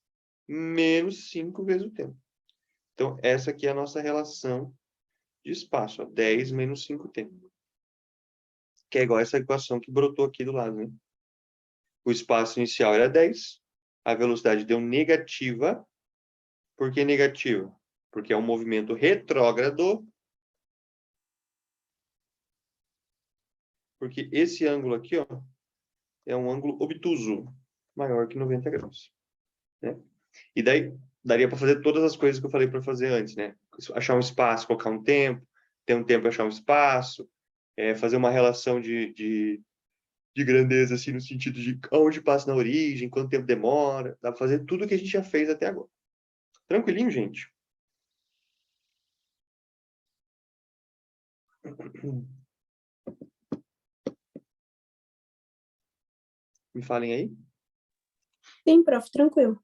menos 5 vezes o tempo. Então, essa aqui é a nossa relação de espaço, ó, 10 menos 5 tempo. Que é igual a essa equação que brotou aqui do lado, né? O espaço inicial era 10, a velocidade deu negativa. Por que negativa? Porque é um movimento retrógrado. Porque esse ângulo aqui, ó, é um ângulo obtuso, maior que 90 graus, né? E daí, daria para fazer todas as coisas que eu falei para fazer antes, né? Achar um espaço, colocar um tempo, ter um tempo, achar um espaço, fazer uma relação de grandeza, assim, no sentido de onde passa na origem, quanto tempo demora. Dá para fazer tudo que a gente já fez até agora. Tranquilinho, gente? Me falem aí. Sim, prof, tranquilo.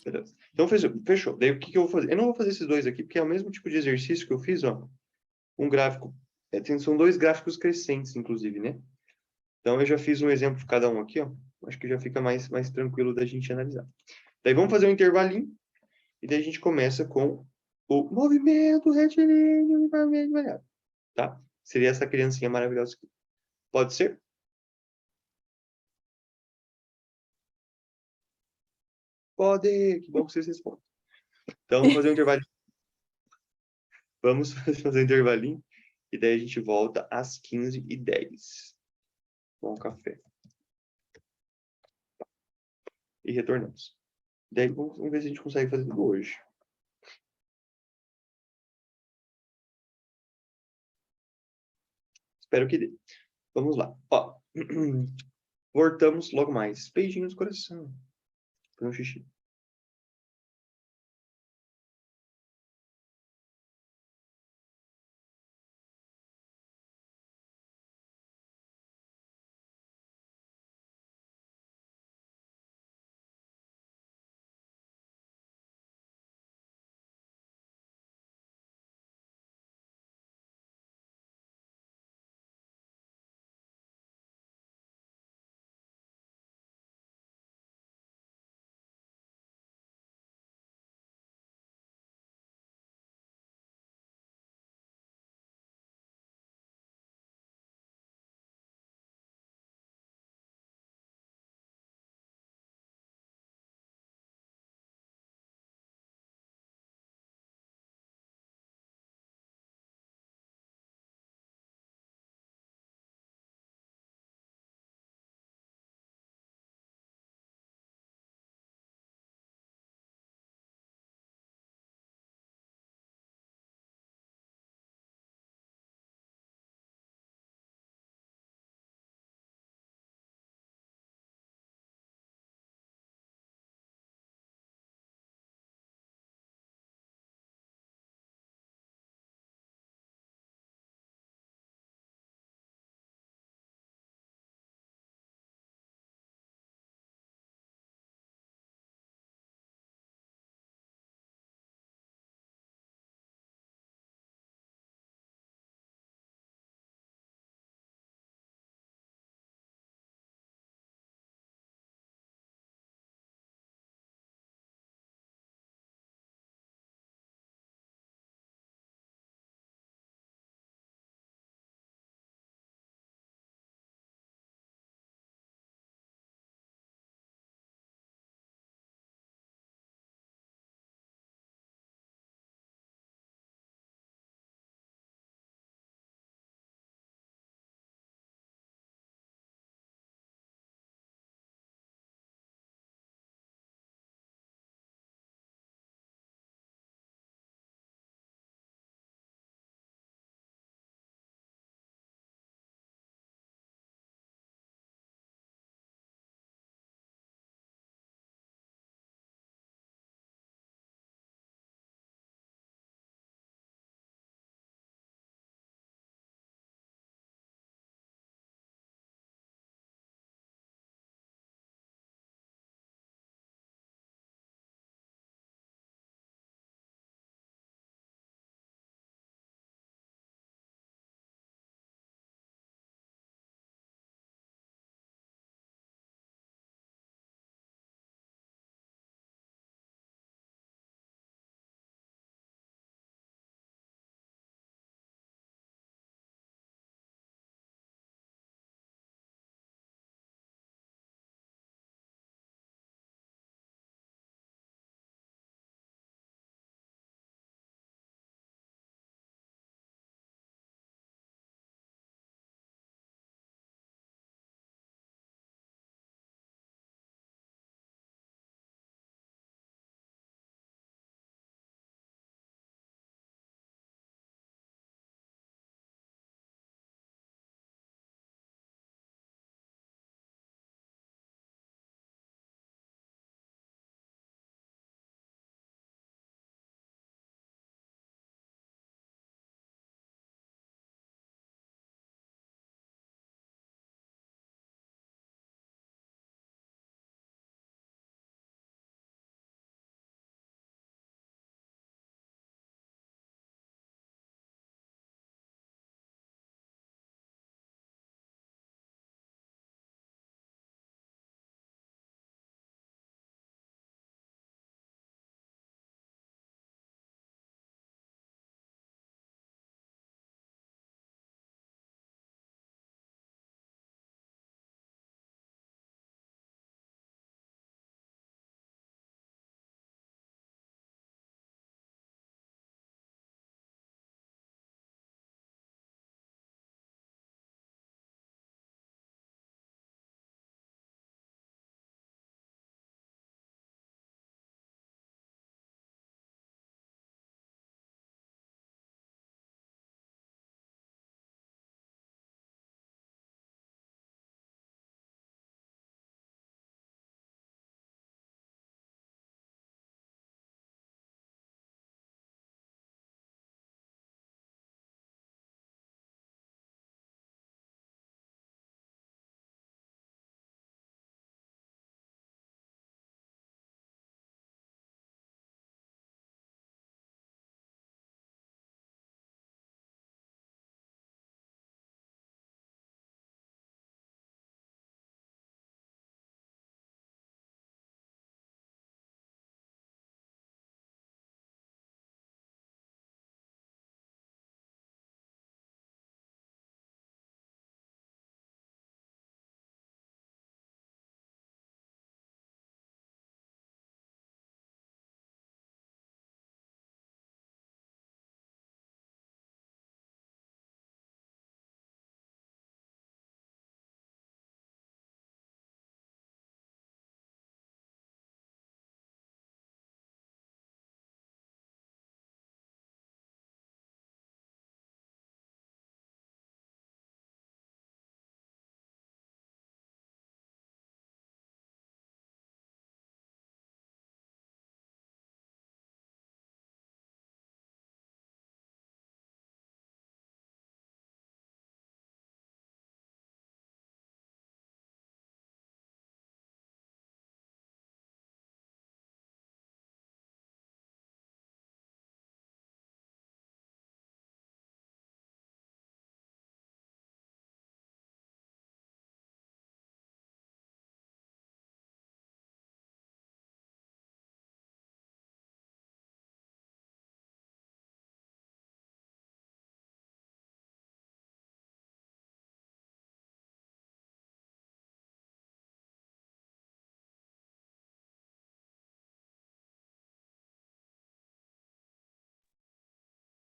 Beleza. Então, fechou. Daí, o que eu vou fazer? Eu não vou fazer esses dois aqui, porque é o mesmo tipo de exercício que eu fiz, ó. Um gráfico. São dois gráficos crescentes, inclusive, né? Então, eu já fiz um exemplo de cada um aqui, ó. Acho que já fica mais tranquilo da gente analisar. Daí, vamos fazer um intervalinho. E daí, a gente começa com o movimento retilíneo uniformemente variável. Tá? Seria essa criancinha maravilhosa aqui. Pode ser? Pode! Que bom que vocês respondem. Então, vamos fazer um intervalinho. Vamos fazer um intervalinho. E daí, a gente volta às 15h10. Com café. E retornamos. Daí, vamos ver se a gente consegue fazer tudo hoje. Espero que dê. Vamos lá. Ó, voltamos logo mais. Beijinhos no coração. Fazer um xixi.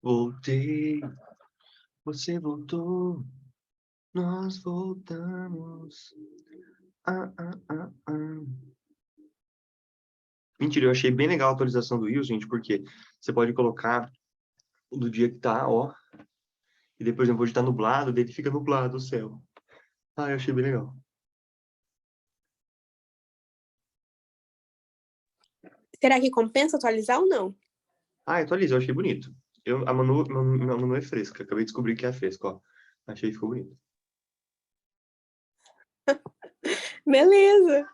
Voltei, você voltou, nós voltamos. Mentira, eu achei bem legal a atualização do Will, gente, porque você pode colocar o do dia que tá, ó. E depois, por exemplo, hoje tá nublado, daí fica nublado o céu. Ah, eu achei bem legal. Será que compensa atualizar ou não? Ah, atualiza, eu achei bonito. A Manu é fresca, acabei de descobrir que é fresca, ó. Achei que ficou bonito. Beleza.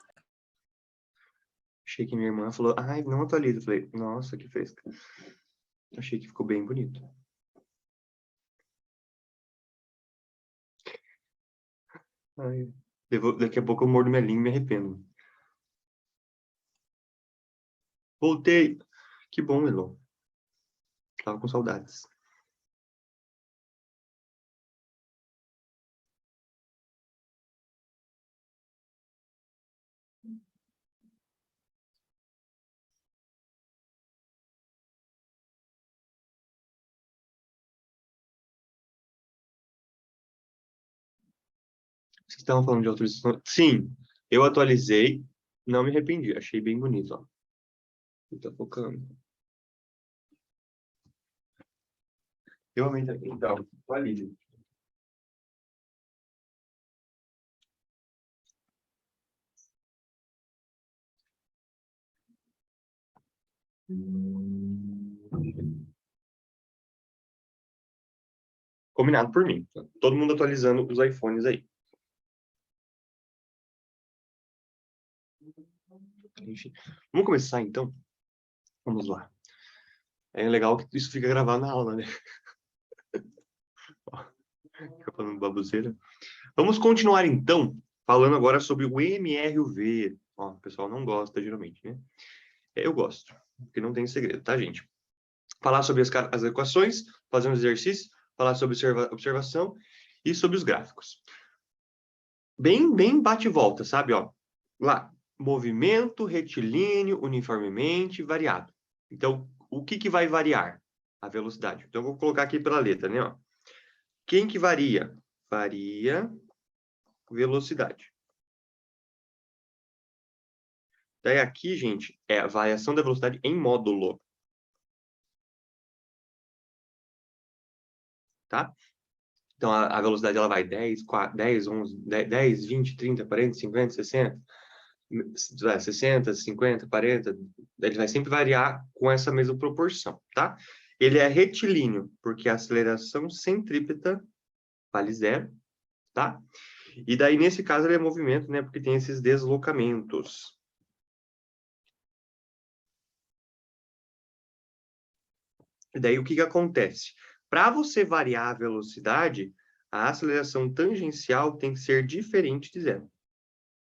Achei que minha irmã falou, ai, não atualiza. Eu falei, nossa, que fresca. Achei que ficou bem bonito. Ai, daqui a pouco eu mordo minha língua e me arrependo. Voltei. Que bom, Elon. Tava com saudades. Vocês estavam falando de atualização? Sim, eu atualizei. Não me arrependi. Achei bem bonito, ó. Tá focando. Eu amei também. Então, atualize. Combinado por mim. Todo mundo atualizando os iPhones aí. Enfim. Vamos começar, então? Vamos lá. É legal que isso fica gravado na aula, né? Fica falando baboseira. Vamos continuar, então, falando agora sobre o MRUV. Ó, o pessoal não gosta, geralmente, né? Eu gosto, porque não tem segredo, tá, gente? Falar sobre as equações, fazer um exercício, falar sobre observação e sobre os gráficos. Bem bate e volta, sabe? Ó, lá, movimento retilíneo uniformemente variado. Então, o que vai variar? A velocidade. Então, eu vou colocar aqui pela letra, né? Ó. Quem que varia? Varia velocidade. Daí aqui, gente, é a variação da velocidade em módulo. Tá? Então, a velocidade ela vai 10, 11, 10, 20, 30, 40, 50, 60, 60, 50, 40. Ele vai sempre variar com essa mesma proporção, tá? Ele é retilíneo, porque a aceleração centrípeta vale zero, tá? E daí, nesse caso, ele é movimento, né? Porque tem esses deslocamentos. E daí, o que acontece? Para você variar a velocidade, a aceleração tangencial tem que ser diferente de zero.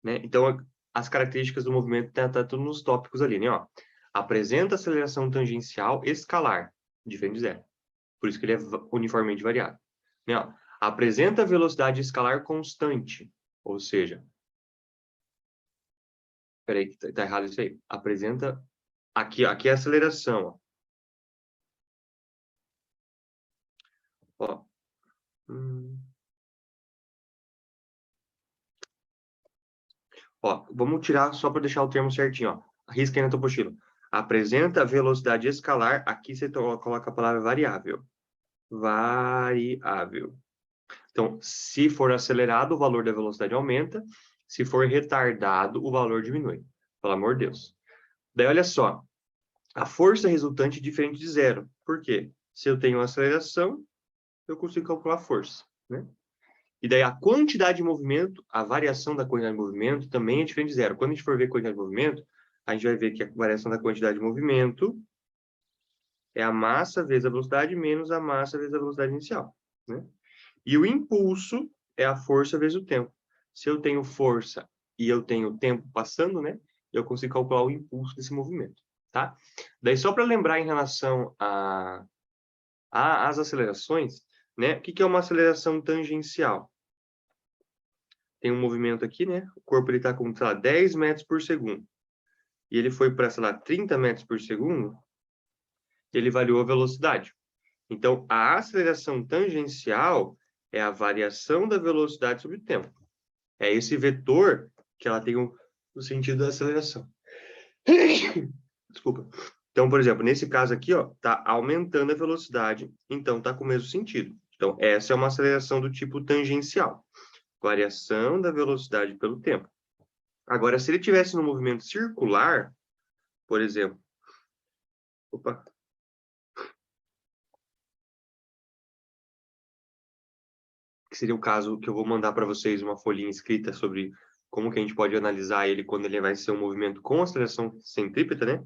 Né? Então, as características do movimento tá tudo nos tópicos ali, né? Ó, apresenta aceleração tangencial escalar, diferente de zero. Por isso que ele é uniformemente variado. Né? Ó, apresenta velocidade escalar constante, ou seja... Peraí, que tá errado isso aí. Apresenta... Aqui é a aceleração, ó. Ó, vamos tirar só para deixar o termo certinho, ó. Risca aí na tua apostila. Apresenta velocidade escalar, aqui você coloca a palavra variável. Variável. Então, se for acelerado, o valor da velocidade aumenta. Se for retardado, o valor diminui. Pelo amor de Deus. Daí, olha só. A força resultante é diferente de zero. Por quê? Se eu tenho aceleração, eu consigo calcular a força, né? E daí a quantidade de movimento, a variação da quantidade de movimento também é diferente de zero. Quando a gente for ver a quantidade de movimento, a gente vai ver que a variação da quantidade de movimento é a massa vezes a velocidade menos a massa vezes a velocidade inicial, né? E o impulso é a força vezes o tempo. Se eu tenho força e eu tenho tempo passando, né? Eu consigo calcular o impulso desse movimento, tá? Daí só para lembrar em relação às acelerações, né? O que é uma aceleração tangencial? Tem um movimento aqui, né? O corpo ele está com, sei lá, 10 metros por segundo. E ele foi para, sei lá, 30 metros por segundo, ele variou a velocidade. Então, a aceleração tangencial é a variação da velocidade sobre o tempo. É esse vetor que ela tem o sentido da aceleração. Desculpa. Então, por exemplo, nesse caso aqui, ó, tá aumentando a velocidade, então tá com o mesmo sentido. Então, essa é uma aceleração do tipo tangencial. Variação da velocidade pelo tempo. Agora, se ele tivesse no movimento circular, por exemplo, opa, que seria o caso que eu vou mandar para vocês uma folhinha escrita sobre como que a gente pode analisar ele quando ele vai ser um movimento com aceleração centrípeta, né?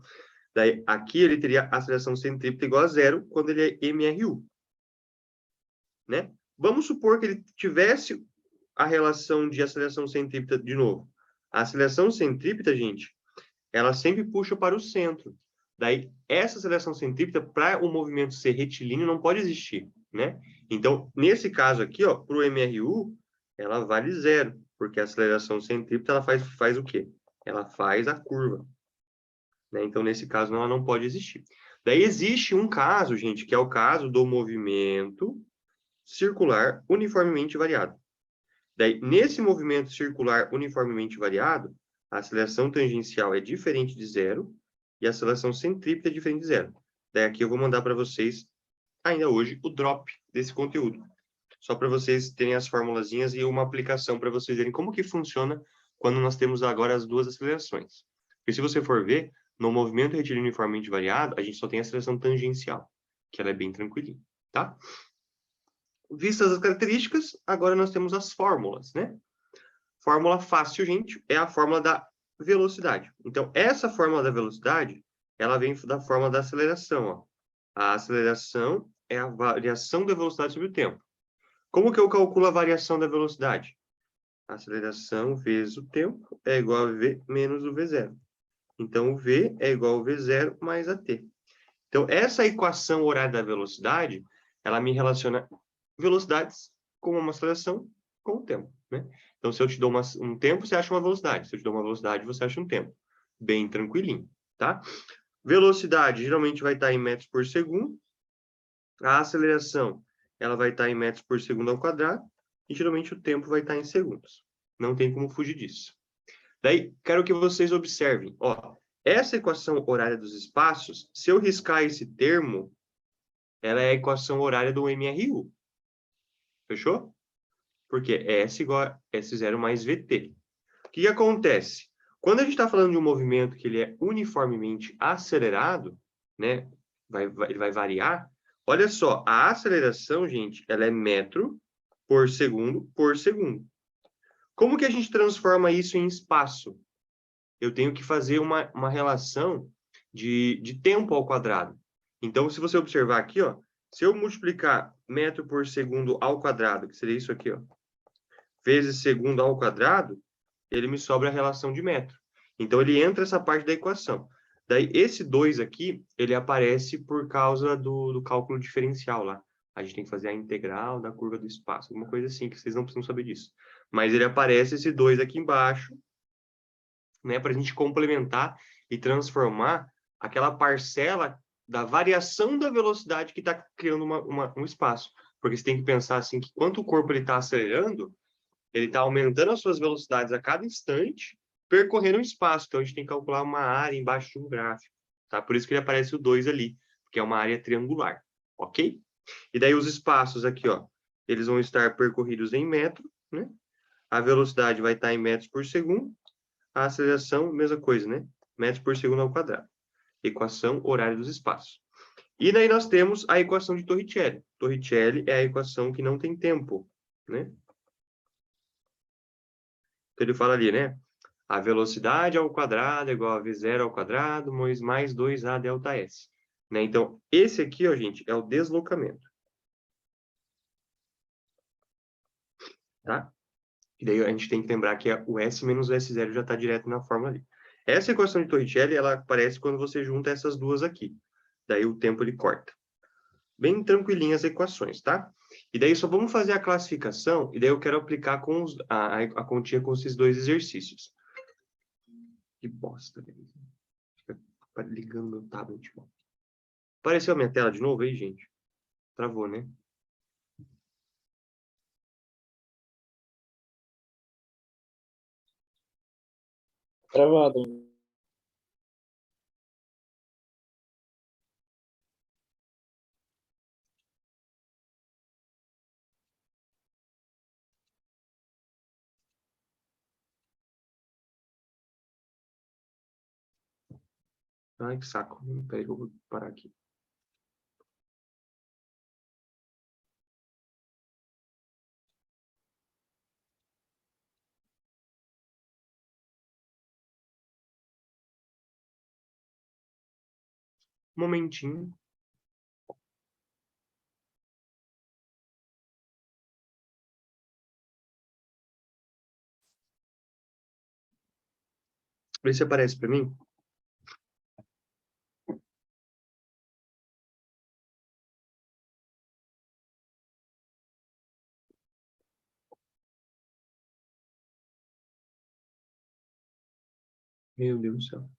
Daí, aqui ele teria aceleração centrípeta igual a zero quando ele é MRU, né? Vamos supor que ele tivesse a relação de aceleração centrípeta de novo. A aceleração centrípeta, gente, ela sempre puxa para o centro. Daí, essa aceleração centrípeta, para o movimento ser retilíneo, não pode existir, né? Então, nesse caso aqui, ó, para o MRU, ela vale zero, porque a aceleração centrípeta, ela faz o quê? Ela faz a curva, né? Então, nesse caso, ela não pode existir. Daí, existe um caso, gente, que é o caso do movimento circular uniformemente variado. Daí, nesse movimento circular uniformemente variado, a aceleração tangencial é diferente de zero e a aceleração centrípeta é diferente de zero. Daí aqui eu vou mandar para vocês, ainda hoje, o drop desse conteúdo. Só para vocês terem as formulazinhas e uma aplicação para vocês verem como que funciona quando nós temos agora as duas acelerações. Porque se você for ver, no movimento retilíneo uniformemente variado, a gente só tem a aceleração tangencial, que ela é bem tranquilinha, tá? Vistas as características, agora nós temos as fórmulas, né? Fórmula fácil, gente, é a fórmula da velocidade. Então, essa fórmula da velocidade, ela vem da fórmula da aceleração, ó. A aceleração é a variação da velocidade sobre o tempo. Como que eu calculo a variação da velocidade? A aceleração vezes o tempo é igual a v menos o v0. Então, o v é igual ao v0 mais a t. Então, essa equação horária da velocidade, ela me relaciona velocidades com uma aceleração com o tempo, né? Então, se eu te dou um tempo, você acha uma velocidade. Se eu te dou uma velocidade, você acha um tempo. Bem tranquilinho, tá? Velocidade geralmente vai estar em metros por segundo. A aceleração, ela vai estar em metros por segundo ao quadrado. E geralmente o tempo vai estar em segundos. Não tem como fugir disso. Daí, quero que vocês observem. Ó, essa equação horária dos espaços, se eu riscar esse termo, ela é a equação horária do MRU. Fechou? Porque é S igual a S0 mais VT. O que acontece? Quando a gente está falando de um movimento que ele é uniformemente acelerado, né? Ele vai variar. Olha só, a aceleração, gente, ela é metro por segundo por segundo. Como que a gente transforma isso em espaço? Eu tenho que fazer uma relação de tempo ao quadrado. Então, se você observar aqui, ó, se eu multiplicar metro por segundo ao quadrado, que seria isso aqui, ó, vezes segundo ao quadrado, ele me sobra a relação de metro. Então, ele entra essa parte da equação. Daí, esse 2 aqui, ele aparece por causa do cálculo diferencial lá. A gente tem que fazer a integral da curva do espaço, alguma coisa assim, que vocês não precisam saber disso. Mas ele aparece esse 2 aqui embaixo, né, para a gente complementar e transformar aquela parcela da variação da velocidade que está criando um espaço. Porque você tem que pensar assim, que quanto o corpo está acelerando, ele está aumentando as suas velocidades a cada instante, percorrendo um espaço. Então, a gente tem que calcular uma área embaixo de um gráfico. Tá? Por isso que ele aparece o 2 ali, porque é uma área triangular. Ok? E daí os espaços aqui, ó, eles vão estar percorridos em metro, né? A velocidade vai estar em metros por segundo. A aceleração, mesma coisa, né? Metros por segundo ao quadrado. Equação horária dos espaços. E daí nós temos a equação de Torricelli. Torricelli é a equação que não tem tempo, né? Então ele fala ali, né? A velocidade ao quadrado é igual a V0 ao quadrado mais 2A delta S. Né? Então, esse aqui, ó, gente, é o deslocamento. Tá? E daí a gente tem que lembrar que o S menos o S0 já está direto na fórmula ali. Essa equação de Torricelli, ela aparece quando você junta essas duas aqui. Daí o tempo ele corta. Bem tranquilinhas as equações, tá? E daí só vamos fazer a classificação, e daí eu quero aplicar com a continha com esses dois exercícios. Que bosta, velho. Fica ligando meu tablet. Apareceu a minha tela de novo aí, gente? Travou, né? Travado. Ai, que saco. Peraí que eu vou parar aqui. Um momentinho. Vê se aparece para mim. Meu Deus do céu.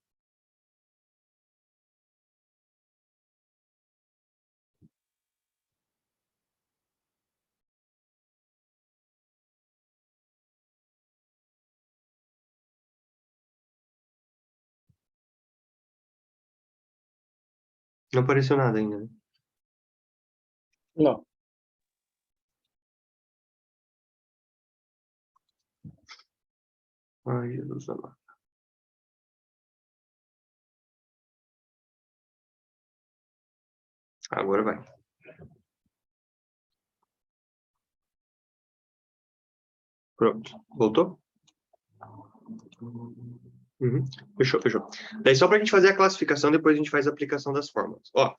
Não apareceu nada ainda, né? Não. Ai, Jesus amado. Agora vai. Pronto. Voltou? Uhum. Fechou, fechou. Daí só para a gente fazer a classificação, depois a gente faz a aplicação das fórmulas. Ó,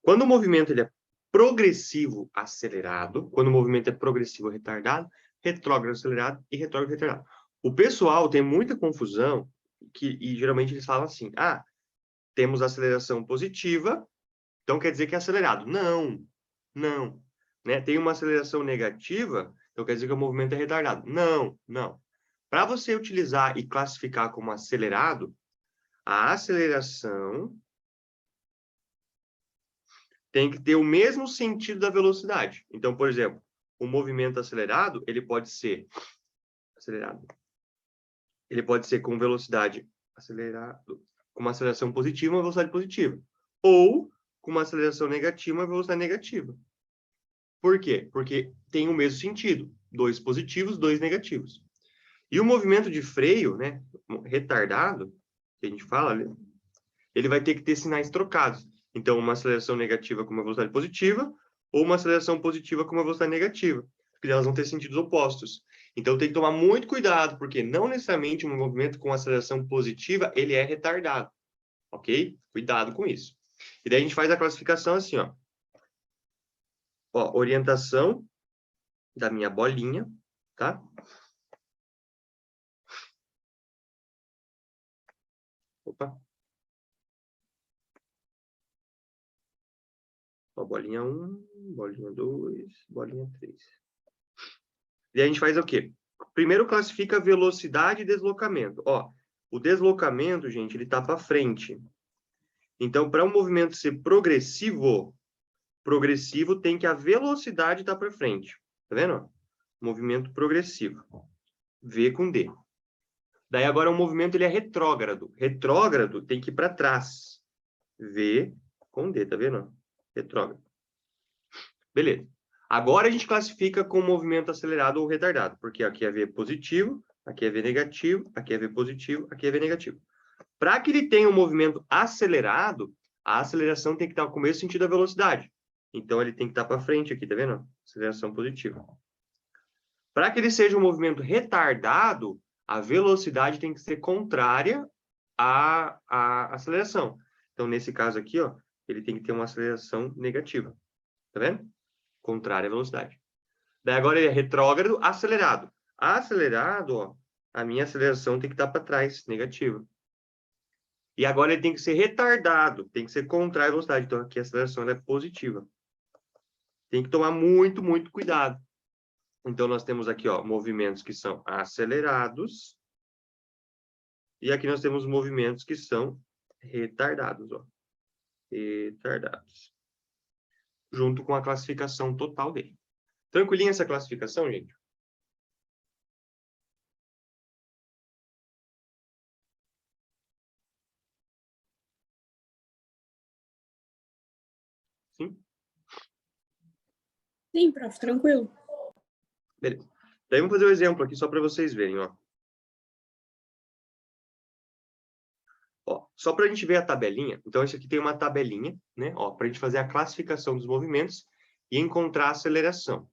quando o movimento ele é progressivo acelerado, quando o movimento é progressivo retardado, retrógrado acelerado e retrógrado retardado. O pessoal tem muita confusão e geralmente eles falam assim: ah, temos aceleração positiva, então quer dizer que é acelerado. Não, não. Né? Tem uma aceleração negativa, então quer dizer que o movimento é retardado. Não, não. Para você utilizar e classificar como acelerado, a aceleração tem que ter o mesmo sentido da velocidade. Então, por exemplo, o movimento acelerado, ele pode ser acelerado. Ele pode ser com velocidade acelerado, com uma aceleração positiva, uma velocidade positiva. Ou com uma aceleração negativa, uma velocidade negativa. Por quê? Porque tem o mesmo sentido. 2 positivos, 2 negativos. E o movimento de freio, né, retardado, que a gente fala, ele vai ter que ter sinais trocados. Então, uma aceleração negativa com uma velocidade positiva, ou uma aceleração positiva com uma velocidade negativa. Porque elas vão ter sentidos opostos. Então, tem que tomar muito cuidado, porque não necessariamente um movimento com aceleração positiva, ele é retardado. Ok? Cuidado com isso. E daí a gente faz a classificação assim, ó. Ó, orientação da minha bolinha, tá? Opa. Ó, bolinha 1, bolinha 2, bolinha 3. E a gente faz o quê? Primeiro classifica velocidade e deslocamento. Ó, o deslocamento, gente, ele está para frente. Então, para um movimento ser progressivo, tem que a velocidade estar para frente. Tá vendo? Movimento progressivo. V com D. Daí agora o movimento ele é retrógrado. Retrógrado tem que ir para trás. V com D, tá vendo? Retrógrado. Beleza. Agora a gente classifica com movimento acelerado ou retardado, porque aqui é V positivo, aqui é V negativo, aqui é V positivo, aqui é V negativo. Para que ele tenha um movimento acelerado, a aceleração tem que estar com o mesmo sentido da velocidade. Então, ele tem que estar para frente aqui, tá vendo? Aceleração positiva. Para que ele seja um movimento retardado, a velocidade tem que ser contrária à aceleração. Então, nesse caso aqui, ó, ele tem que ter uma aceleração negativa. Tá vendo? Contrária à velocidade. Daí agora ele é retrógrado, acelerado. Acelerado, ó, a minha aceleração tem que estar para trás, negativa. E agora ele tem que ser retardado, tem que ser contrário à velocidade. Então aqui a aceleração é positiva. Tem que tomar muito, muito cuidado. Então nós temos aqui, ó, movimentos que são acelerados. E aqui nós temos movimentos que são retardados, ó. Retardados. junto com a classificação total dele. Tranquilinha essa classificação, gente? Sim? Sim, prof, tranquilo. Beleza. Daí vamos fazer um exemplo aqui só para vocês verem, ó. Ó, só para a gente ver a tabelinha. Então, esse aqui tem uma tabelinha, né? Ó, para a gente fazer a classificação dos movimentos e encontrar a aceleração.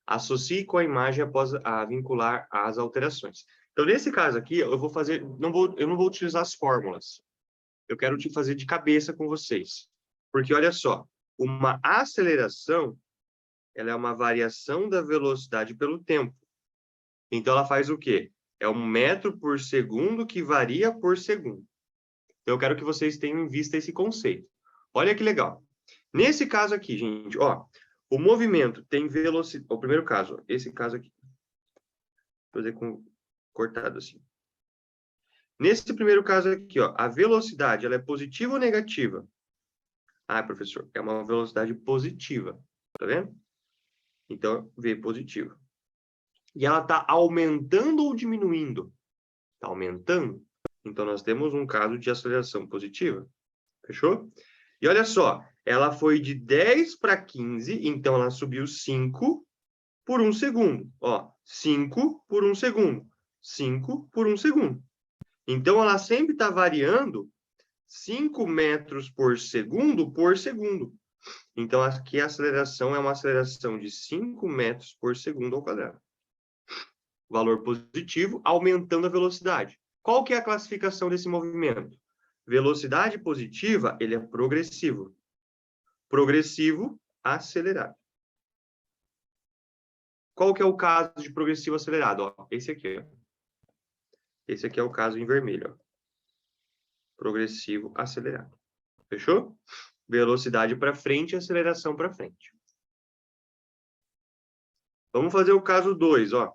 Associe com a imagem após a vincular as alterações. Então, nesse caso aqui, eu vou fazer, eu não vou utilizar as fórmulas. Eu quero te fazer de cabeça com vocês. Porque, olha só, uma aceleração, ela é uma variação da velocidade pelo tempo. Então, ela faz o quê? É 1 metro por segundo que varia por segundo. Então, eu quero que vocês tenham em vista esse conceito. Olha que legal. Nesse caso aqui, gente, ó, o movimento tem velocidade... O primeiro caso, ó, esse caso aqui. Vou fazer cortado assim. Nesse primeiro caso aqui, ó, a velocidade, ela é positiva ou negativa? Ah, professor, é uma velocidade positiva. Tá vendo? Então, V positiva. E ela está aumentando ou diminuindo? Está aumentando. Então, nós temos um caso de aceleração positiva. Fechou? E olha só, ela foi de 10 para 15, então ela subiu 5 por 1 segundo. Ó, 5 por 1 segundo. 5 por 1 segundo. Então, ela sempre está variando 5 metros por segundo. Então, aqui a aceleração é uma aceleração de 5 metros por segundo ao quadrado. Valor positivo, aumentando a velocidade. Qual que é a classificação desse movimento? Velocidade positiva, ele é progressivo. Progressivo, acelerado. Qual que é o caso de progressivo acelerado? Ó, esse aqui. Ó. Esse aqui é o caso em vermelho. Ó. Progressivo acelerado. Fechou? Velocidade para frente e aceleração para frente. Vamos fazer o caso 2, ó.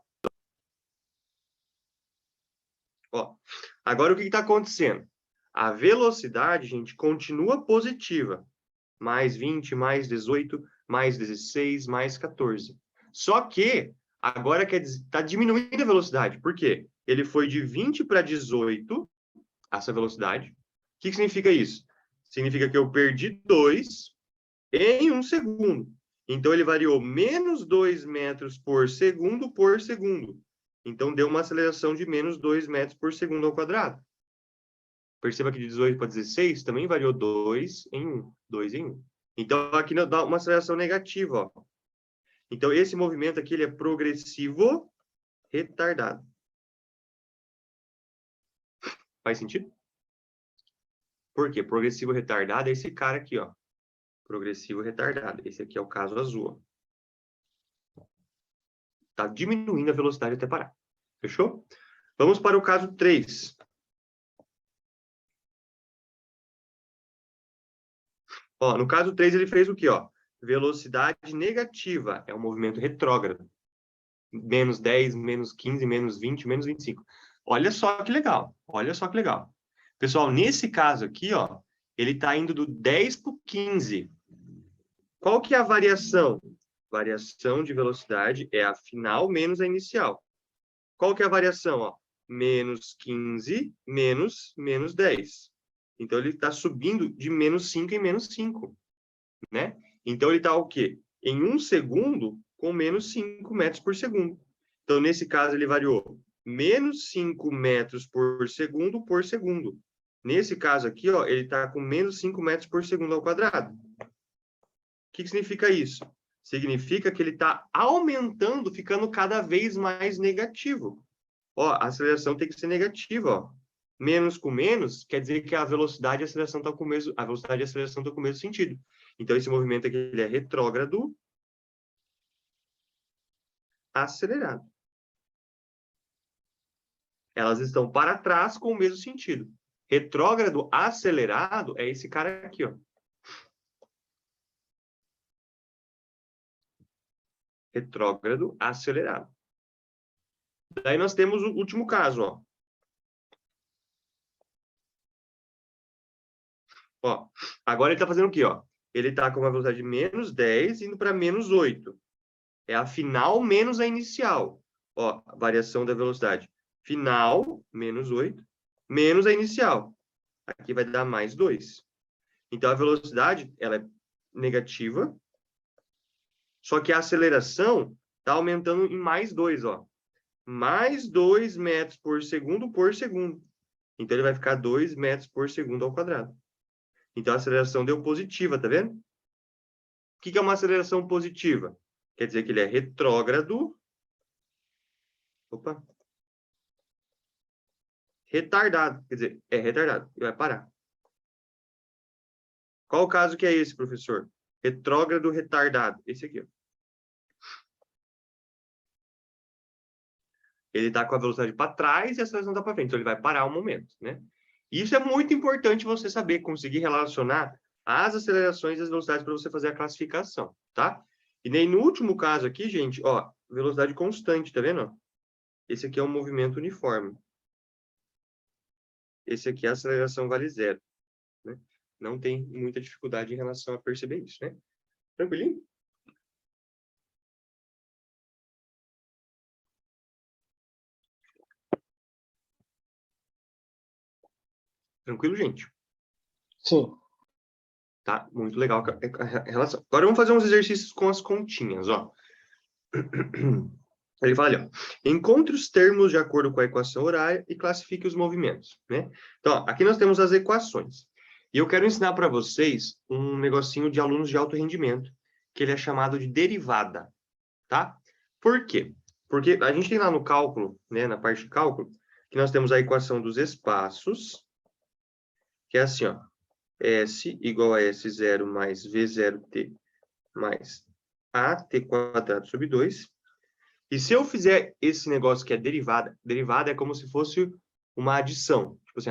Ó. Agora, o que está acontecendo? A velocidade, gente, continua positiva. Mais 20, mais 18, mais 16, mais 14. Só que, agora está diminuindo a velocidade. Por quê? Ele foi de 20 para 18, essa velocidade. O que significa isso? Significa que eu perdi 2 em 1 segundo. Então, ele variou menos 2 metros por segundo. Então, deu uma aceleração de menos 2 metros por segundo ao quadrado. Perceba que de 18 para 16 também variou 2 em 1. 2 em 1. Então, aqui dá uma aceleração negativa. Ó. Então, esse movimento aqui ele é progressivo retardado. Faz sentido? Por quê? Progressivo retardado é esse cara aqui, ó. Progressivo retardado. Esse aqui é o caso azul. Está diminuindo a velocidade até parar. Fechou? Vamos para o caso 3. Ó, no caso 3, ele fez o quê? Ó? Velocidade negativa. É um movimento retrógrado. Menos 10, menos 15, menos 20, menos 25. Olha só que legal. Olha só que legal. Pessoal, nesse caso aqui, ó, ele está indo do 10 para o 15. Qual que é a variação? Variação de velocidade é a final menos a inicial. Qual que é a variação? Ó? Menos 15, menos 10. Então, ele está subindo de menos 5 em menos 5. Né? Então, ele está o quê? Em 1 segundo, com menos 5 metros por segundo. Então, nesse caso, ele variou menos 5 metros por segundo. Nesse caso aqui, ó, ele está com menos 5 metros por segundo ao quadrado. O que significa isso? Significa que ele está aumentando, ficando cada vez mais negativo. Ó, a aceleração tem que ser negativa, ó. Menos com menos quer dizer que a velocidade e a aceleração estão com o mesmo, a velocidade e a aceleração estão com o mesmo sentido. Então, esse movimento aqui ele é retrógrado acelerado. Elas estão para trás com o mesmo sentido. Retrógrado acelerado é esse cara aqui, ó. Retrógrado acelerado. Daí nós temos o último caso, ó. Ó, agora ele está fazendo o quê, ó? ele está com uma velocidade de menos 10 indo para menos 8. É a final menos a inicial. Ó, a variação da velocidade. Final, menos 8, menos a inicial. Aqui vai dar mais 2. Então, a velocidade, ela é negativa, só que a aceleração está aumentando em mais 2, ó. Mais 2 metros por segundo. Então, ele vai ficar 2 metros por segundo ao quadrado. Então, a aceleração deu positiva, tá vendo? O que é uma aceleração positiva? Quer dizer que ele é retrógrado. Opa. Retardado. Quer dizer, é retardado. E vai parar. Qual o caso que é esse, professor? Retrógrado retardado. Esse aqui, ó. Ele está com a velocidade para trás e a aceleração está para frente. Então, ele vai parar um momento, né? Isso é muito importante você saber, conseguir relacionar as acelerações e as velocidades para você fazer a classificação, tá? E nem no último caso aqui, gente, ó, velocidade constante, tá vendo? Esse aqui é um movimento uniforme. Esse aqui é a aceleração vale zero, né? Não tem muita dificuldade em relação a perceber isso, né? Tranquilinho? Tranquilo, gente? Sim. Tá? Muito legal a relação. Agora vamos fazer uns exercícios com as continhas, ó. Ele fala ali, ó. Encontre os termos de acordo com a equação horária e classifique os movimentos, né? Então, ó, aqui nós temos as equações. E eu quero ensinar para vocês um negocinho de alunos de alto rendimento, que ele é chamado de derivada, tá? Por quê? Porque a gente tem lá no cálculo, né, na parte de cálculo, que nós temos a equação dos espaços, que é assim, ó. S igual a S0 mais V0t mais AT quadrado sobre 2. E se eu fizer esse negócio que é derivada, derivada é como se fosse uma adição. Tipo assim,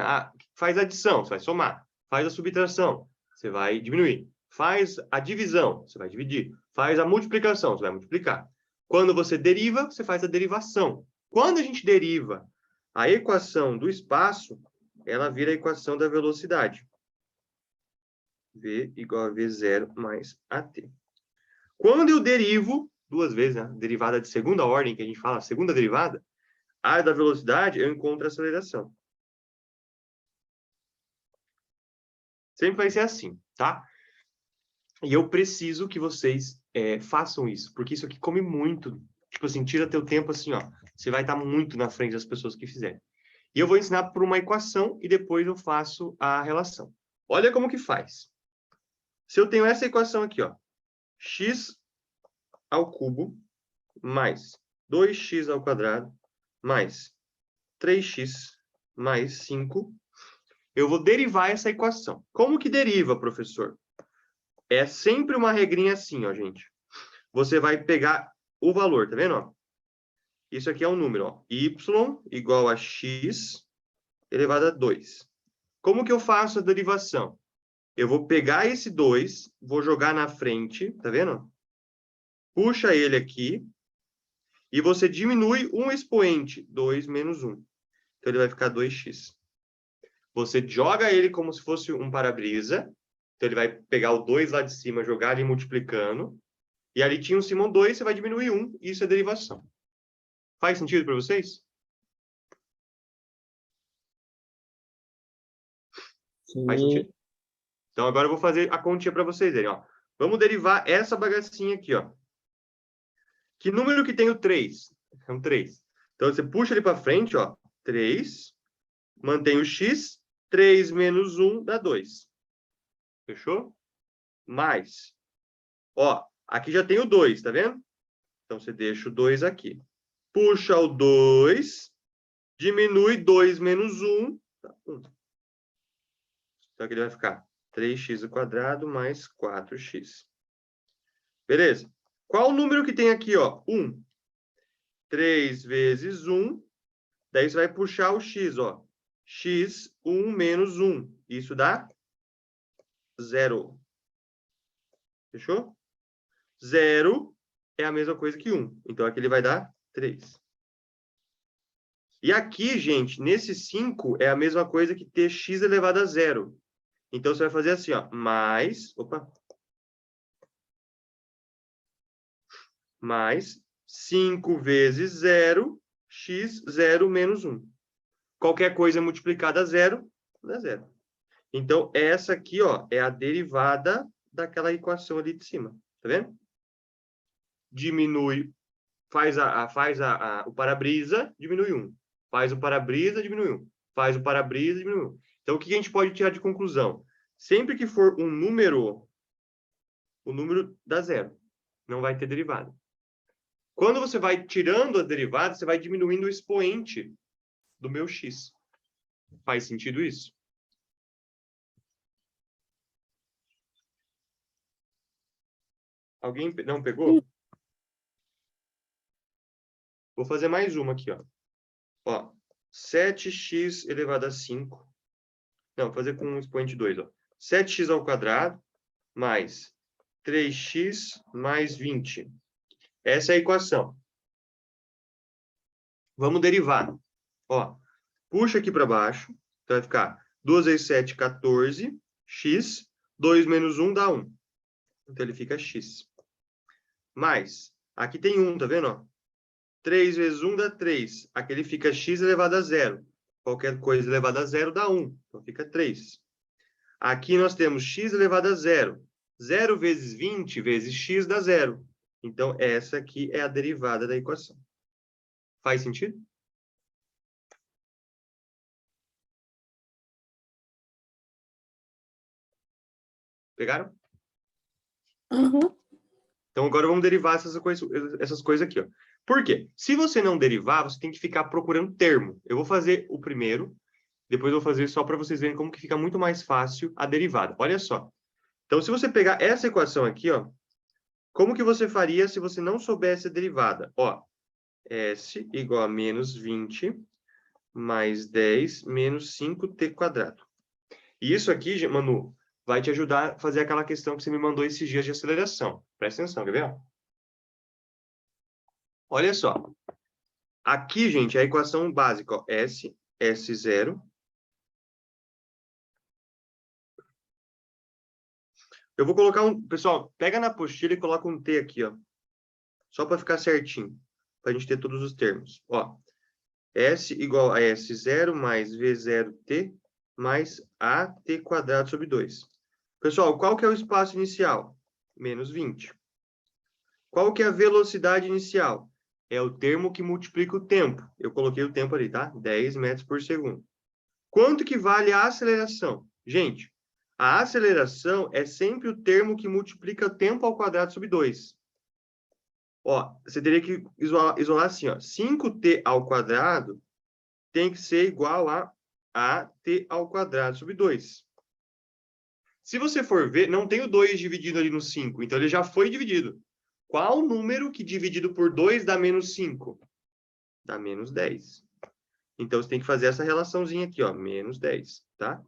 faz adição, você vai somar. Faz a subtração, você vai diminuir. Faz a divisão, você vai dividir. Faz a multiplicação, você vai multiplicar. Quando você deriva, você faz a derivação. Quando a gente deriva a equação do espaço, ela vira a equação da velocidade. V igual a V0 mais AT. Quando eu derivo, duas vezes, né? Derivada de segunda ordem, que a gente fala, segunda derivada, a área da velocidade, eu encontro a aceleração. Sempre vai ser assim, tá? E eu preciso que vocês façam isso, porque isso aqui come muito. Tipo assim, tira teu tempo assim, ó. Você vai estar muito na frente das pessoas que fizerem. E eu vou ensinar por uma equação e depois eu faço a relação. Olha como que faz. Se eu tenho essa equação aqui, ó. X ao cubo mais 2x ao quadrado mais 3x mais 5. Eu vou derivar essa equação. Como que deriva, professor? É sempre uma regrinha assim, ó, gente. Você vai pegar o valor, tá vendo? Ó? Isso aqui é um número, ó. Y igual a x elevado a 2. Como que eu faço a derivação? Eu vou pegar esse 2, vou jogar na frente, tá vendo? Puxa ele aqui, e você diminui um expoente, 2 menos 1. Então, ele vai ficar 2x. Você joga ele como se fosse um para-brisa. Então, ele vai pegar o 2 lá de cima, jogar ali multiplicando. E ali tinha um cima 2, você vai diminuir 1. Isso é derivação. Faz sentido para vocês? Sim. Faz sentido? Então, agora eu vou fazer a continha para vocês verem, ó. Vamos derivar essa bagacinha aqui, ó. Que número que tem o 3? É um 3. Então, você puxa ele para frente, ó. 3. Mantém o x. 3 menos 1 dá 2. Fechou? Mais. Ó, aqui já tem o 2, tá vendo? Então, você deixa o 2 aqui. Puxa o 2. Diminui 2 menos 1. Dá 1. Então, aqui ele vai ficar 3x ao quadrado mais 4x. Beleza? Qual o número que tem aqui, ó? 1. 3 vezes 1. Daí você vai puxar o x, ó. X, 1 menos 1. Isso dá 0. Fechou? 0 é a mesma coisa que 1. Então, aqui ele vai dar 3. E aqui, gente, nesse 5 é a mesma coisa que ter x elevado a 0. Então, você vai fazer assim, ó. Mais... Opa! mais 5 vezes 0, x, 0 menos 1. Qualquer coisa multiplicada a 0, dá 0. Então, essa aqui, ó, é a derivada daquela equação ali de cima. Tá vendo? Diminui, faz o para-brisa, diminui 1. Faz o para-brisa, diminui 1. Faz o para-brisa, diminui 1. Então, o que a gente pode tirar de conclusão? Sempre que for um número, o número dá 0. Não vai ter derivada. Quando você vai tirando a derivada, você vai diminuindo o expoente do meu x. Faz sentido isso? Alguém não pegou? Vou fazer mais uma aqui, ó. Ó, 7x elevado a 5. Não, vou fazer com um expoente 2, ó. 7x ao quadrado mais 3x mais 20. Essa é a equação. Vamos derivar. Ó, puxa aqui para baixo. Então, vai ficar 2 vezes 7, 14. X. 2 menos 1 dá 1. Então, ele fica x. Mais, aqui tem 1, tá vendo? Ó? 3 vezes 1 dá 3. Aqui ele fica x elevado a 0. Qualquer coisa elevada a 0 dá 1. Então, fica 3. Aqui nós temos x elevado a 0. 0 vezes 20 vezes x dá 0. Então, essa aqui é a derivada da equação. Faz sentido? Pegaram? Uhum. Então, agora vamos derivar essas coisas aqui, ó. Por quê? Se você não derivar, você tem que ficar procurando termo. Eu vou fazer o primeiro, depois eu vou fazer só para vocês verem como que fica muito mais fácil a derivada. Olha só. Então, se você pegar essa equação aqui, ó, como que você faria se você não soubesse a derivada? Ó, S igual a menos 20 mais 10 menos 5t quadrado. E isso aqui, Manu, vai te ajudar a fazer aquela questão que você me mandou esses dias de aceleração. Presta atenção, quer ver? Olha só. Aqui, gente, é a equação básica, ó, S, S0. Eu vou colocar um... Pessoal, pega na apostila e coloca um T aqui, ó. Só para ficar certinho. Para a gente ter todos os termos. Ó, S igual a S0 mais V0T mais AT quadrado sobre 2. Pessoal, qual que é o espaço inicial? Menos 20. Qual que é a velocidade inicial? É o termo que multiplica o tempo. Eu coloquei o tempo ali, tá? 10 metros por segundo. Quanto que vale a aceleração? Gente, a aceleração é sempre o termo que multiplica o tempo ao quadrado sobre 2. Ó, você teria que isolar assim, ó. 5t ao quadrado tem que ser igual a t ao quadrado sobre 2. Se você for ver, não tem o 2 dividido ali no 5, então ele já foi dividido. Qual número que dividido por 2 dá menos 5? Dá menos 10. Então, você tem que fazer essa relaçãozinha aqui, ó, menos 10, tá?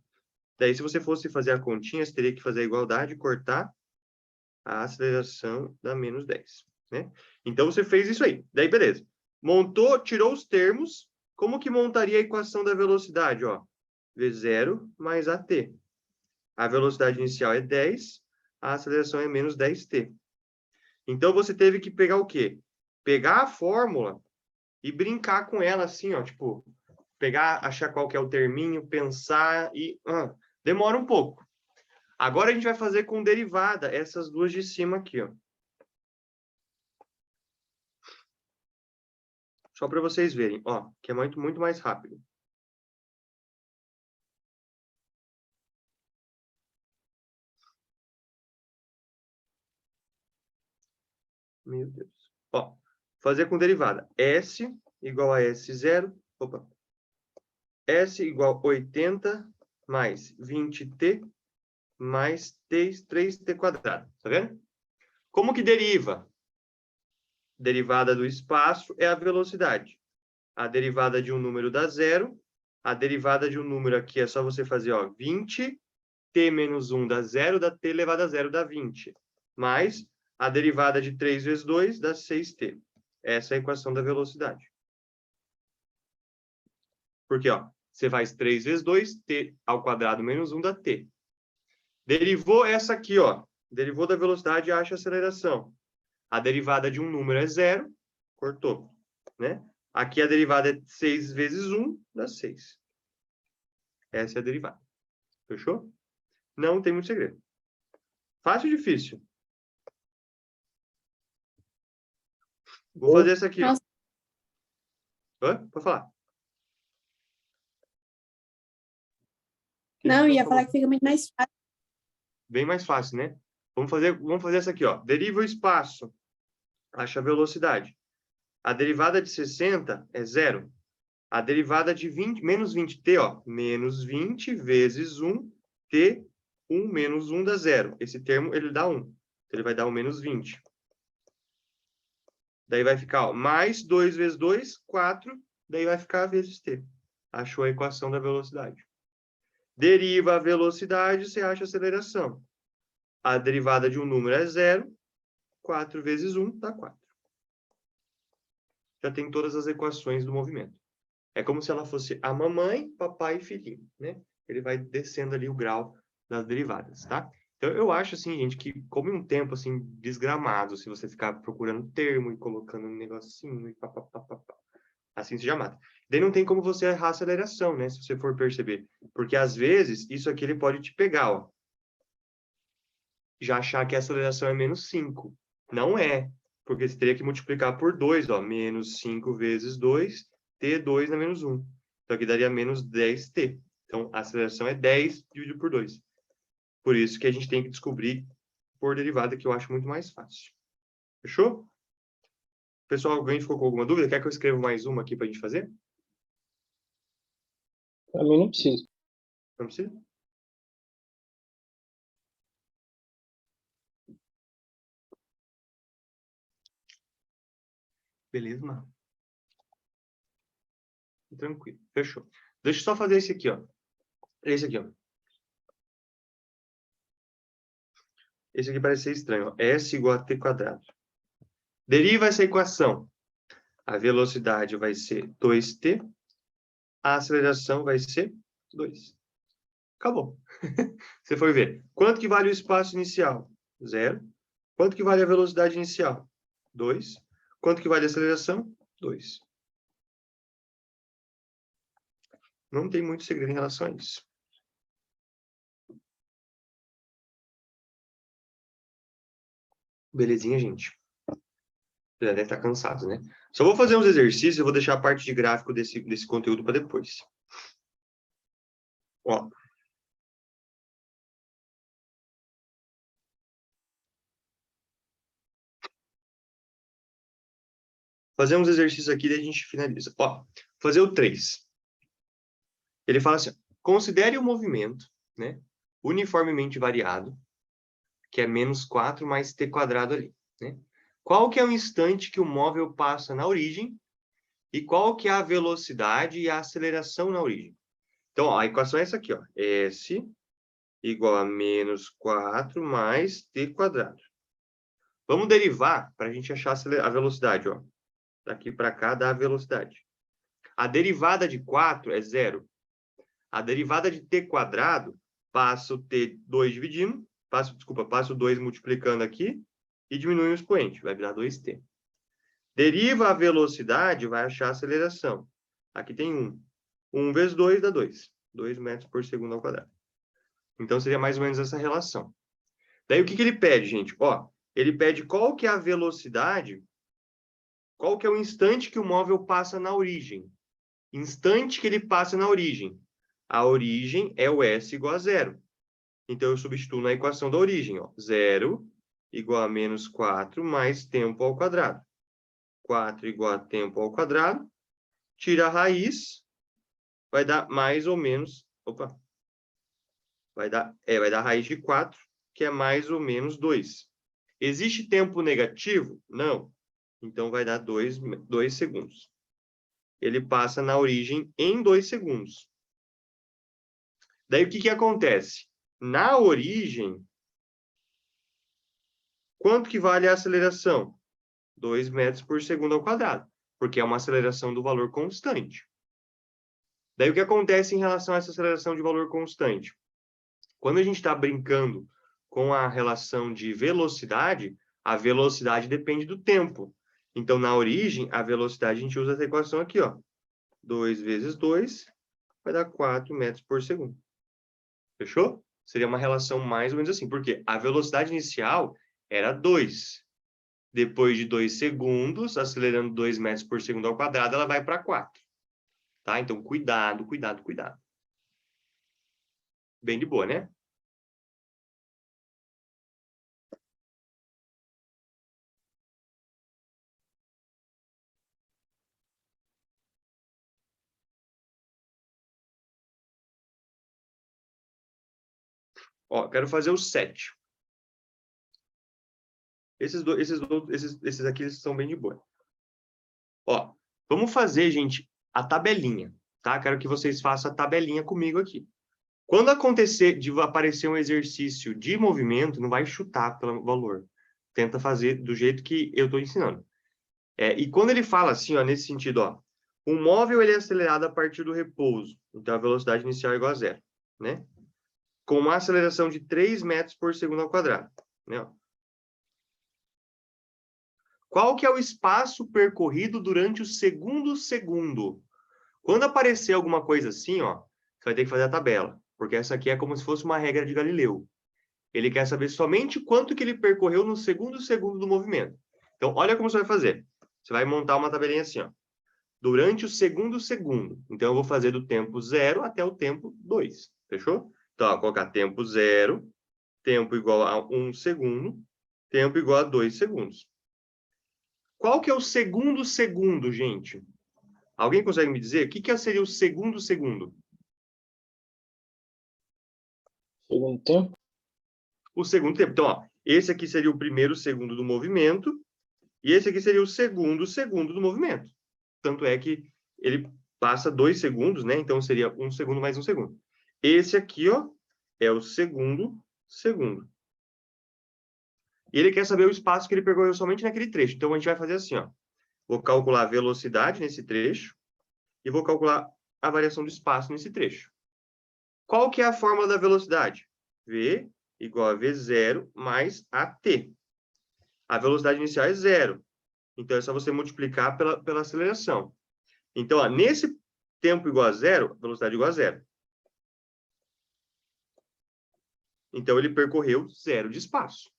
Daí, se você fosse fazer a continha, você teria que fazer a igualdade, cortar a aceleração da menos 10, né? Então, você fez isso aí. Daí, beleza. Montou, tirou os termos. Como que montaria a equação da velocidade, ó? V0 mais AT. A velocidade inicial é 10, a aceleração é menos 10t. Então, você teve que pegar o quê? Pegar a fórmula e brincar com ela assim, ó, tipo, pegar, achar qual que é o terminho, pensar e... demora um pouco. Agora a gente vai fazer com derivada, essas duas de cima aqui, ó. Só para vocês verem, ó, que é muito, muito mais rápido. Meu Deus. Ó, fazer com derivada. S igual a S0. Opa. S igual a 80 mais 20t mais 3t quadrado. Tá vendo? Como que deriva? Derivada do espaço é a velocidade. A derivada de um número dá 0. A derivada de um número aqui é só você fazer, ó, 20. T menos 1 dá 0, dá t elevado a 0 dá 20. Mais a derivada de 3 vezes 2 dá 6t. Essa é a equação da velocidade. Porque, ó, você faz 3 vezes 2, t ao quadrado menos 1 dá t. Derivou essa aqui, ó. Derivou da velocidade e acha a aceleração. A derivada de um número é 0, cortou, né? Aqui a derivada é 6 vezes 1, dá 6. Essa é a derivada. Fechou? Não tem muito segredo. Fácil ou difícil? Vou fazer essa aqui. Nossa. Pode falar. Não, eu ia falar que fica muito mais fácil. Bem mais fácil, né? Vamos fazer essa aqui, ó. Deriva o espaço. Acha a velocidade. A derivada de 60 é 0. A derivada de 20, menos 20t, ó. Menos 20 vezes 1, t, 1 menos 1 dá 0. Esse termo, ele dá 1. Então, ele vai dar o menos 20. Daí vai ficar, ó, mais 2 vezes 2, 4. Daí vai ficar vezes t. Achou a equação da velocidade. Deriva a velocidade, você acha a aceleração. A derivada de um número é 0. 4 vezes 1 dá 4. Já tem todas as equações do movimento. É como se ela fosse a mamãe, papai e filhinho, né? Ele vai descendo ali o grau das derivadas, tá? Então, eu acho, assim, gente, que come um tempo, assim, desgramado, se você ficar procurando termo e colocando um negocinho e papapá. Assim você já mata. Daí não tem como você errar a aceleração, né? Se você for perceber. Porque, às vezes, isso aqui ele pode te pegar, ó. Já achar que a aceleração é menos 5. Não é. Porque você teria que multiplicar por 2, ó. Menos 5 vezes 2, t2 na menos 1. Então, aqui daria menos 10t. Então, a aceleração é 10 dividido por 2. Por isso que a gente tem que descobrir por derivada, que eu acho muito mais fácil. Fechou? Pessoal, alguém ficou com alguma dúvida? Quer que eu escreva mais uma aqui para a gente fazer? Para mim não precisa. Não precisa? Beleza, mano. Tranquilo. Fechou. Deixa eu só fazer esse aqui, ó. Esse aqui, ó. Esse aqui parece ser estranho, ó. S igual a t quadrado. Deriva essa equação. A velocidade vai ser 2t. A aceleração vai ser 2. Acabou. Você foi ver. Quanto que vale o espaço inicial? 0. Quanto que vale a velocidade inicial? 2. Quanto que vale a aceleração? 2. Não tem muito segredo em relação a isso. Belezinha, gente? Já deve estar cansado, né? Só vou fazer uns exercícios, eu vou deixar a parte de gráfico desse conteúdo para depois. Ó. Fazer uns exercícios aqui e a gente finaliza. Ó, fazer o 3. Ele fala assim, considere o movimento, né, uniformemente variado, que é menos 4 mais t quadrado ali, né? Qual que é o instante que o móvel passa na origem e qual que é a velocidade e a aceleração na origem? Então, ó, a equação é essa aqui, ó. S igual a menos 4 mais t quadrado. Vamos derivar para a gente achar a velocidade, ó. Daqui para cá dá a velocidade. A derivada de 4 é 0. A derivada de t quadrado, passa o t2 dividindo, passa o 2 multiplicando aqui e diminui o expoente, vai virar 2t. Deriva a velocidade, vai achar a aceleração. Aqui tem 1. 1 vezes 2 dá 2. 2 metros por segundo ao quadrado. Então, seria mais ou menos essa relação. Daí, o que ele pede, gente? Ó, ele pede qual que é a velocidade, qual que é o instante que o móvel passa na origem. Instante que ele passa na origem. A origem é o S igual a 0. Então, eu substituo na equação da origem, ó. 0 igual a menos 4 mais tempo ao quadrado. 4 igual a tempo ao quadrado. Tira a raiz, vai dar mais ou menos... Opa! Vai dar a raiz de 4, que é mais ou menos 2. Existe tempo negativo? Não. Então, vai dar 2 segundos. Ele passa na origem em 2 segundos. Daí, o que acontece? Na origem, quanto que vale a aceleração? 2 metros por segundo ao quadrado, porque é uma aceleração do valor constante. Daí, o que acontece em relação a essa aceleração de valor constante? Quando a gente está brincando com a relação de velocidade, A velocidade depende do tempo. Então, na origem, a velocidade, a gente usa essa equação aqui, ó. 2 vezes 2 vai dar 4 metros por segundo. Fechou? Seria uma relação mais ou menos assim. Porque a velocidade inicial era 2. Depois de 2 segundos, acelerando 2 metros por segundo ao quadrado, ela vai para 4. Tá? Então, cuidado, cuidado, cuidado. Bem de boa, né? Ó, quero fazer o 7. Esses aqui eles são bem de boa. Ó, vamos fazer, gente, a tabelinha, tá? Quero que vocês façam a tabelinha comigo aqui. Quando acontecer de aparecer um exercício de movimento, não vai chutar pelo valor. Tenta fazer do jeito que eu estou ensinando. E quando ele fala assim, ó, nesse sentido, ó, o móvel ele é acelerado a partir do repouso, então a velocidade inicial é igual a zero, né? Com uma aceleração de 3 metros por segundo ao quadrado, né? Qual que é o espaço percorrido durante o segundo segundo? Quando aparecer alguma coisa assim, ó, você vai ter que fazer a tabela, porque essa aqui é como se fosse uma regra de Galileu. Ele quer saber somente quanto que ele percorreu no segundo segundo do movimento. Então, olha como você vai fazer. Você vai montar uma tabelinha assim, ó. Durante o segundo segundo. Então, eu vou fazer do tempo 0 até o tempo 2. Fechou? Então, ó, colocar tempo 0, tempo igual a 1 segundo, tempo igual a 2 segundos. Qual que é o segundo segundo, gente? Alguém consegue me dizer? O que seria o segundo segundo? Segundo tempo? O segundo tempo. Então, ó, esse aqui seria o primeiro segundo do movimento e esse aqui seria o segundo segundo do movimento. Tanto é que ele passa 2 segundos, né? Então, seria 1 segundo mais 1 segundo. Esse aqui, ó, é o segundo segundo. E ele quer saber o espaço que ele percorreu somente naquele trecho. Então, a gente vai fazer assim, ó. Vou calcular a velocidade nesse trecho e vou calcular a variação do espaço nesse trecho. Qual que é a fórmula da velocidade? V igual a V0 mais AT. A velocidade inicial é 0. Então, é só você multiplicar pela aceleração. Então, ó, nesse tempo igual a 0, velocidade igual a 0. Então, ele percorreu 0 de espaço.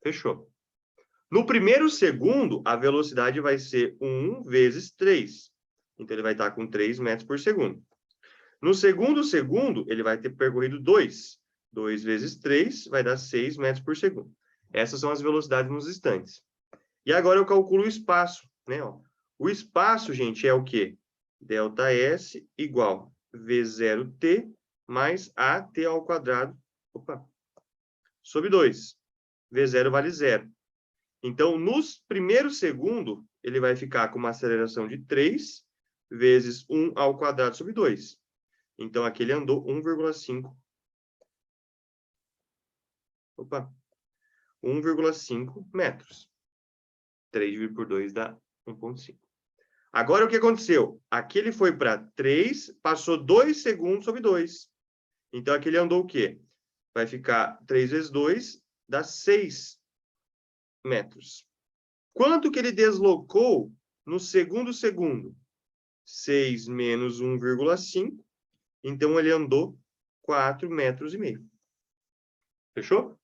Fechou. No primeiro segundo, a velocidade vai ser 1 vezes 3. Então, ele vai estar com 3 metros por segundo. No segundo segundo, ele vai ter percorrido 2. 2 vezes 3 vai dar 6 metros por segundo. Essas são as velocidades nos instantes. E agora eu calculo o espaço, né? Ó. O espaço, gente, é o quê? Δs igual V0t mais AT ao quadrado, sobre 2. V0 vale 0. Então, nos primeiros segundos, ele vai ficar com uma aceleração de 3 vezes 1 ao quadrado sobre 2. Então, aqui ele andou 1,5. 1,5 metros. 3 por 2 dá 1,5. Agora, o que aconteceu? Aqui ele foi para 3, passou 2 segundos sobre 2. Então, aqui ele andou o quê? Vai ficar 3 vezes 2, dá 6 metros. Quanto que ele deslocou no segundo segundo? 6 menos 1,5. Então, ele andou 4,5 metros. Fechou?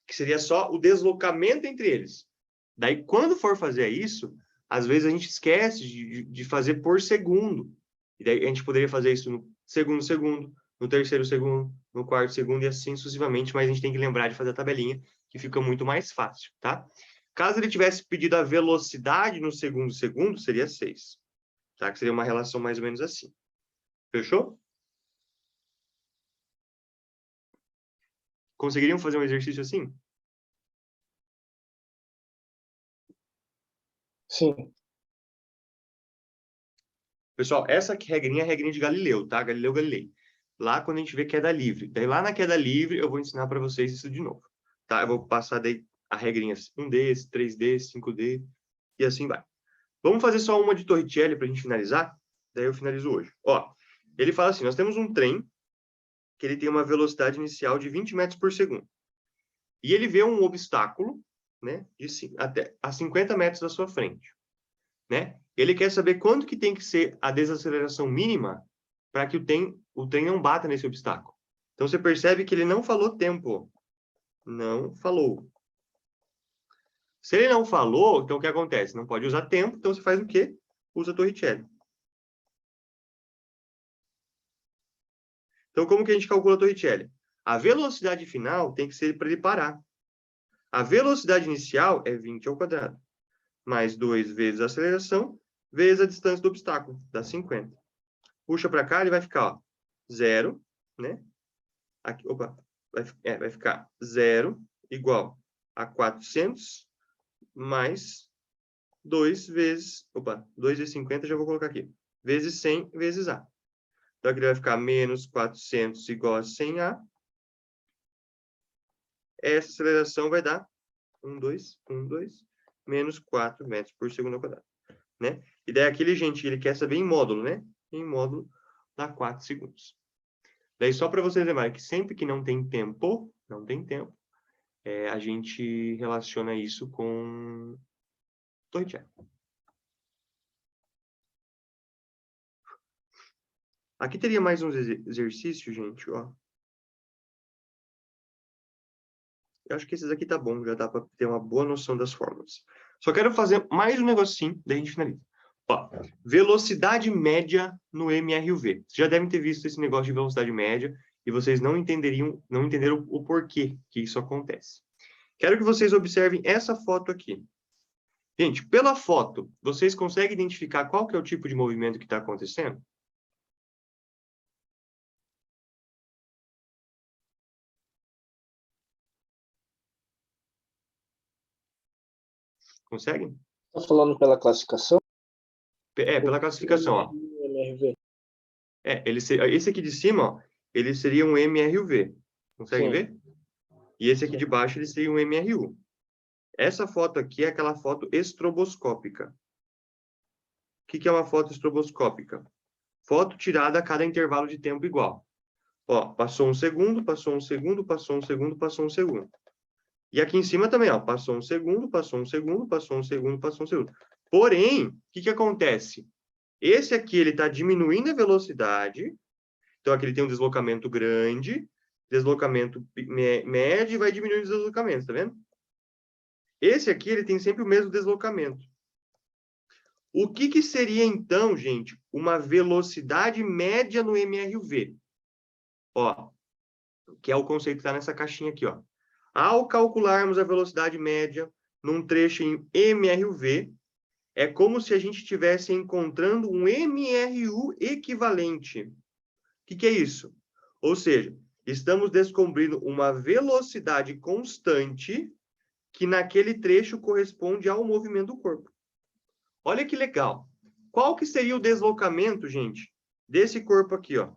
Que seria só o deslocamento entre eles. Daí, quando for fazer isso, às vezes a gente esquece de fazer por segundo. E daí a gente poderia fazer isso no segundo segundo, no terceiro segundo, no quarto segundo e assim sucessivamente, mas a gente tem que lembrar de fazer a tabelinha, que fica muito mais fácil, tá? Caso ele tivesse pedido a velocidade no segundo segundo, seria 6. Tá? Que seria uma relação mais ou menos assim. Fechou? Conseguiriam fazer um exercício assim? Sim. Pessoal, essa regrinha é a regrinha de Galileu, tá? Galileu Galilei. Lá quando a gente vê queda livre. Daí lá na queda livre eu vou ensinar para vocês isso de novo. Tá? Eu vou passar daí a regrinha 1D, 3D, 5D e assim vai. Vamos fazer só uma de Torricelli para a gente finalizar? Daí eu finalizo hoje. Ó, ele fala assim, nós temos um trem que ele tem uma velocidade inicial de 20 metros por segundo. E ele vê um obstáculo né? Até a 50 metros da sua frente, né? Ele quer saber quanto que tem que ser a desaceleração mínima para que o trem não bata nesse obstáculo. Então, você percebe que ele não falou tempo. Não falou. Se ele não falou, então o que acontece? Não pode usar tempo, então você faz o quê? Usa Torricelli. Então, como que a gente calcula a Torricelli? A velocidade final tem que ser para ele parar. A velocidade inicial é 20 ao quadrado, mais 2 vezes a aceleração, vezes a distância do obstáculo, dá 50. Puxa para cá, ele vai ficar, ó, 0, né? Aqui, opa, vai ficar 0 igual a 400 mais 2 vezes, 2 vezes 50, já vou colocar aqui, vezes 100 vezes A. Então, aqui vai ficar menos 400 igual a 100A. Essa aceleração vai dar 1, 2, menos 4 metros por segundo ao quadrado, né? E daí aquele, gente, ele quer saber em módulo, né? Em módulo dá 4 segundos. Daí, só para vocês lembrarem que sempre que não tem tempo, a gente relaciona isso com Torricelli. Aqui teria mais uns exercícios, gente, ó. Eu acho que esses aqui tá bom, já dá para ter uma boa noção das fórmulas. Só quero fazer mais um negocinho, daí a gente finaliza. Ó, velocidade média no MRUV. Vocês já devem ter visto esse negócio de velocidade média e vocês não entenderam o porquê que isso acontece. Quero que vocês observem essa foto aqui. Gente, pela foto, vocês conseguem identificar qual que é o tipo de movimento que está acontecendo? Conseguem? Tá falando pela classificação? Pela classificação, ó. MRV. Esse aqui de cima, ó, ele seria um MRUV. Conseguem Sim. ver? E esse aqui de baixo, ele seria um MRU. Essa foto aqui é aquela foto estroboscópica. O que é uma foto estroboscópica? Foto tirada a cada intervalo de tempo igual. Ó, passou um segundo, passou um segundo, passou um segundo, passou um segundo. E aqui em cima também, ó, passou um segundo, passou um segundo, passou um segundo, passou um segundo. Porém, o que acontece? Esse aqui, ele está diminuindo a velocidade. Então, aqui ele tem um deslocamento grande, deslocamento médio e vai diminuindo os deslocamentos, tá vendo? Esse aqui, ele tem sempre o mesmo deslocamento. O que seria, então, gente, uma velocidade média no MRUV? Ó, que é o conceito que está nessa caixinha aqui, ó. Ao calcularmos a velocidade média num trecho em MRUV, é como se a gente estivesse encontrando um MRU equivalente. O que é isso? Ou seja, estamos descobrindo uma velocidade constante que naquele trecho corresponde ao movimento do corpo. Olha que legal. Qual que seria o deslocamento, gente, desse corpo aqui, ó?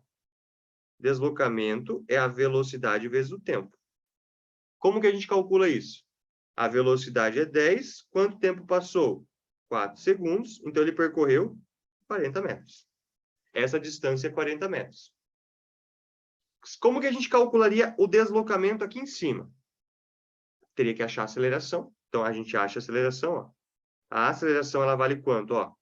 Deslocamento é a velocidade vezes o tempo. Como que a gente calcula isso? A velocidade é 10, quanto tempo passou? 4 segundos, então ele percorreu 40 metros. Essa distância é 40 metros. Como que a gente calcularia o deslocamento aqui em cima? Teria que achar a aceleração. Então, a gente acha a aceleração, ó. A aceleração, ela vale quanto? Ó,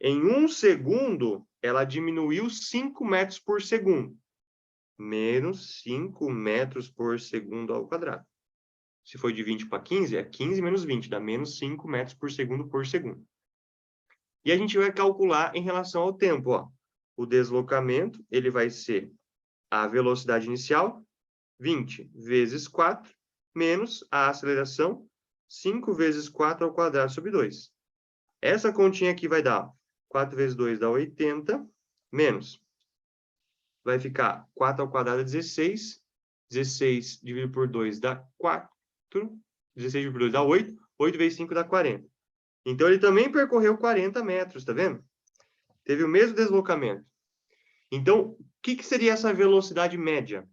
em 1 segundo, ela diminuiu 5 metros por segundo. Menos 5 metros por segundo ao quadrado. Se foi de 20 para 15, é 15 menos 20, dá menos 5 metros por segundo. E a gente vai calcular em relação ao tempo, ó. O deslocamento, ele vai ser a velocidade inicial, 20 vezes 4, menos a aceleração, 5 vezes 4 ao quadrado sobre 2. Essa continha aqui vai dar 4 vezes 2 dá 80, menos. Vai ficar 4 ao quadrado é 16. 16 dividido por 2 dá 4. 16 dividido por 2 dá 8. 8 vezes 5 dá 40. Então, ele também percorreu 40 metros, tá vendo? Teve o mesmo deslocamento. Então, o que seria essa velocidade média?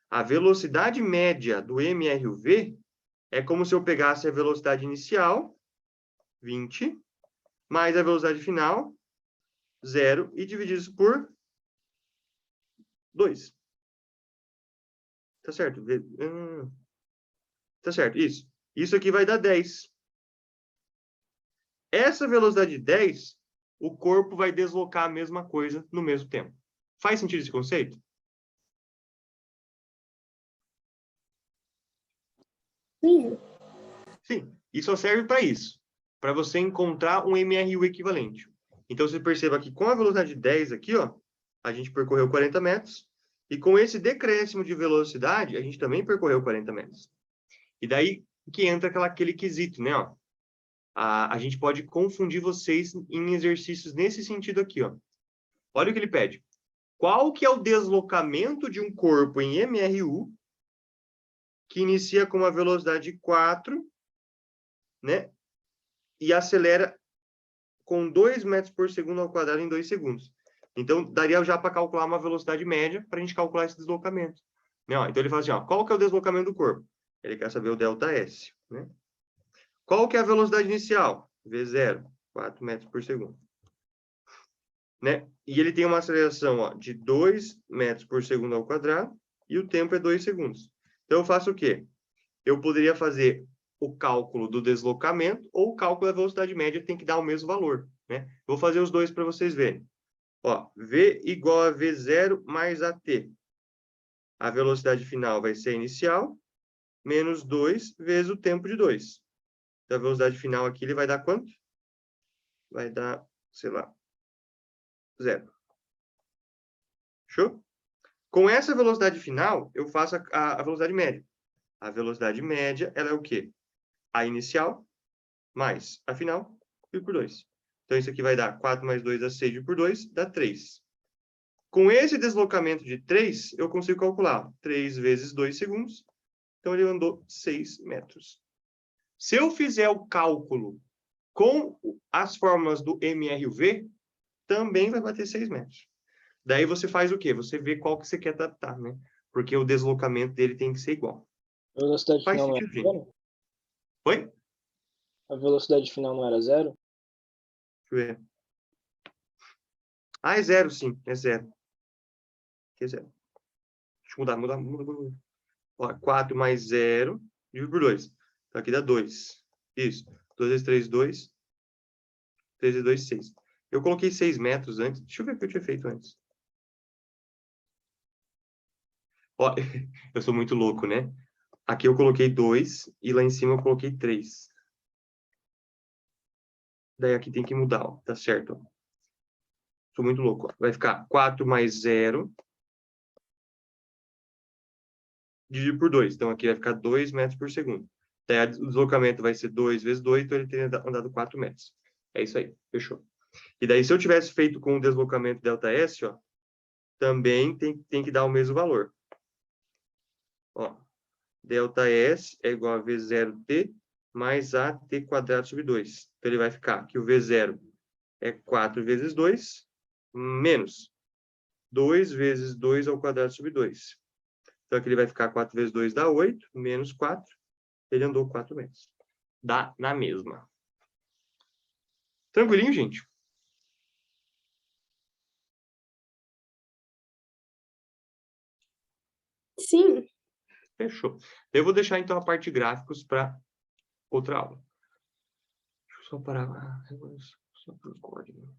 A velocidade média do MRUV é como se eu pegasse a velocidade inicial, 20, mais a velocidade final, 0, e dividisse por 2. Tá certo? Tá certo, isso. Isso aqui vai dar 10. Essa velocidade de 10, o corpo vai deslocar a mesma coisa no mesmo tempo. Faz sentido esse conceito? Sim. Sim, e só serve para isso, para você encontrar um MRU equivalente. Então, você perceba que com a velocidade de 10 aqui, ó, a gente percorreu 40 metros, e com esse decréscimo de velocidade, a gente também percorreu 40 metros. E daí que entra aquele quesito, né? Ó. A gente pode confundir vocês em exercícios nesse sentido aqui, ó. Olha o que ele pede. Qual que é o deslocamento de um corpo em MRU que inicia com uma velocidade de 4, né? E acelera com 2 metros por segundo ao quadrado em 2 segundos. Então, daria já para calcular uma velocidade média para a gente calcular esse deslocamento. Né? Ó, então, ele fala assim, ó, qual que é o deslocamento do corpo? Ele quer saber o ΔS. Né? Qual que é a velocidade inicial? V0, 4 metros por segundo. Né? E ele tem uma aceleração, ó, de 2 metros por segundo ao quadrado e o tempo é 2 segundos. Então, eu faço o quê? Eu poderia fazer o cálculo do deslocamento ou o cálculo da velocidade média, tem que dar o mesmo valor. Né? Vou fazer os dois para vocês verem. Ó, V igual a V0 mais AT. A velocidade final vai ser a inicial, menos 2 vezes o tempo de 2. Então, a velocidade final aqui, ele vai dar quanto? Vai dar, sei lá, 0. Fechou? Com essa velocidade final, eu faço a velocidade média. A velocidade média, ela é o quê? A inicial mais a final, dividido por 2. Então, isso aqui vai dar 4 mais 2 dá 6, dividido por 2, dá 3. Com esse deslocamento de 3, eu consigo calcular 3 vezes 2 segundos. Então, ele andou 6 metros. Se eu fizer o cálculo com as fórmulas do MRUV, também vai bater 6 metros. Daí você faz o quê? Você vê qual que você quer adaptar, né? Porque o deslocamento dele tem que ser igual. A velocidade Faz final não sentido, era gente? zero? Oi? A velocidade final não era 0? Deixa eu ver. Ah, é 0, sim. É 0. Aqui é 0. Deixa eu mudar. Ó, 4 mais 0, dividido por 2. Então, aqui dá 2. Isso. 2 vezes 3, 2. 3 vezes 2, 6. Eu coloquei 6 metros antes. Deixa eu ver o que eu tinha feito antes. Ó, eu sou muito louco, né? Aqui eu coloquei 2 e lá em cima eu coloquei 3. Daí aqui tem que mudar, ó. Tá certo, ó. Sou muito louco. Ó. Vai ficar 4 mais 0 dividido por 2. Então, aqui vai ficar 2 metros por segundo. Daí, o deslocamento vai ser 2 vezes 2, então ele teria andado 4 metros. É isso aí, fechou. E daí, se eu tivesse feito com o deslocamento ΔS, ó, também tem que dar o mesmo valor. Ó, ΔS é igual a V0T mais AT quadrado sobre 2. Então, ele vai ficar que o V0 é 4 vezes 2, menos 2 vezes 2 ao quadrado sobre 2. Então, aqui ele vai ficar 4 vezes 2 dá 8, menos 4. Ele andou 4 metros. Dá na mesma. Tranquilinho, gente? Sim. Fechou. Eu vou deixar, então, a parte de gráficos para outra aula. Deixa eu só parar. Só por código.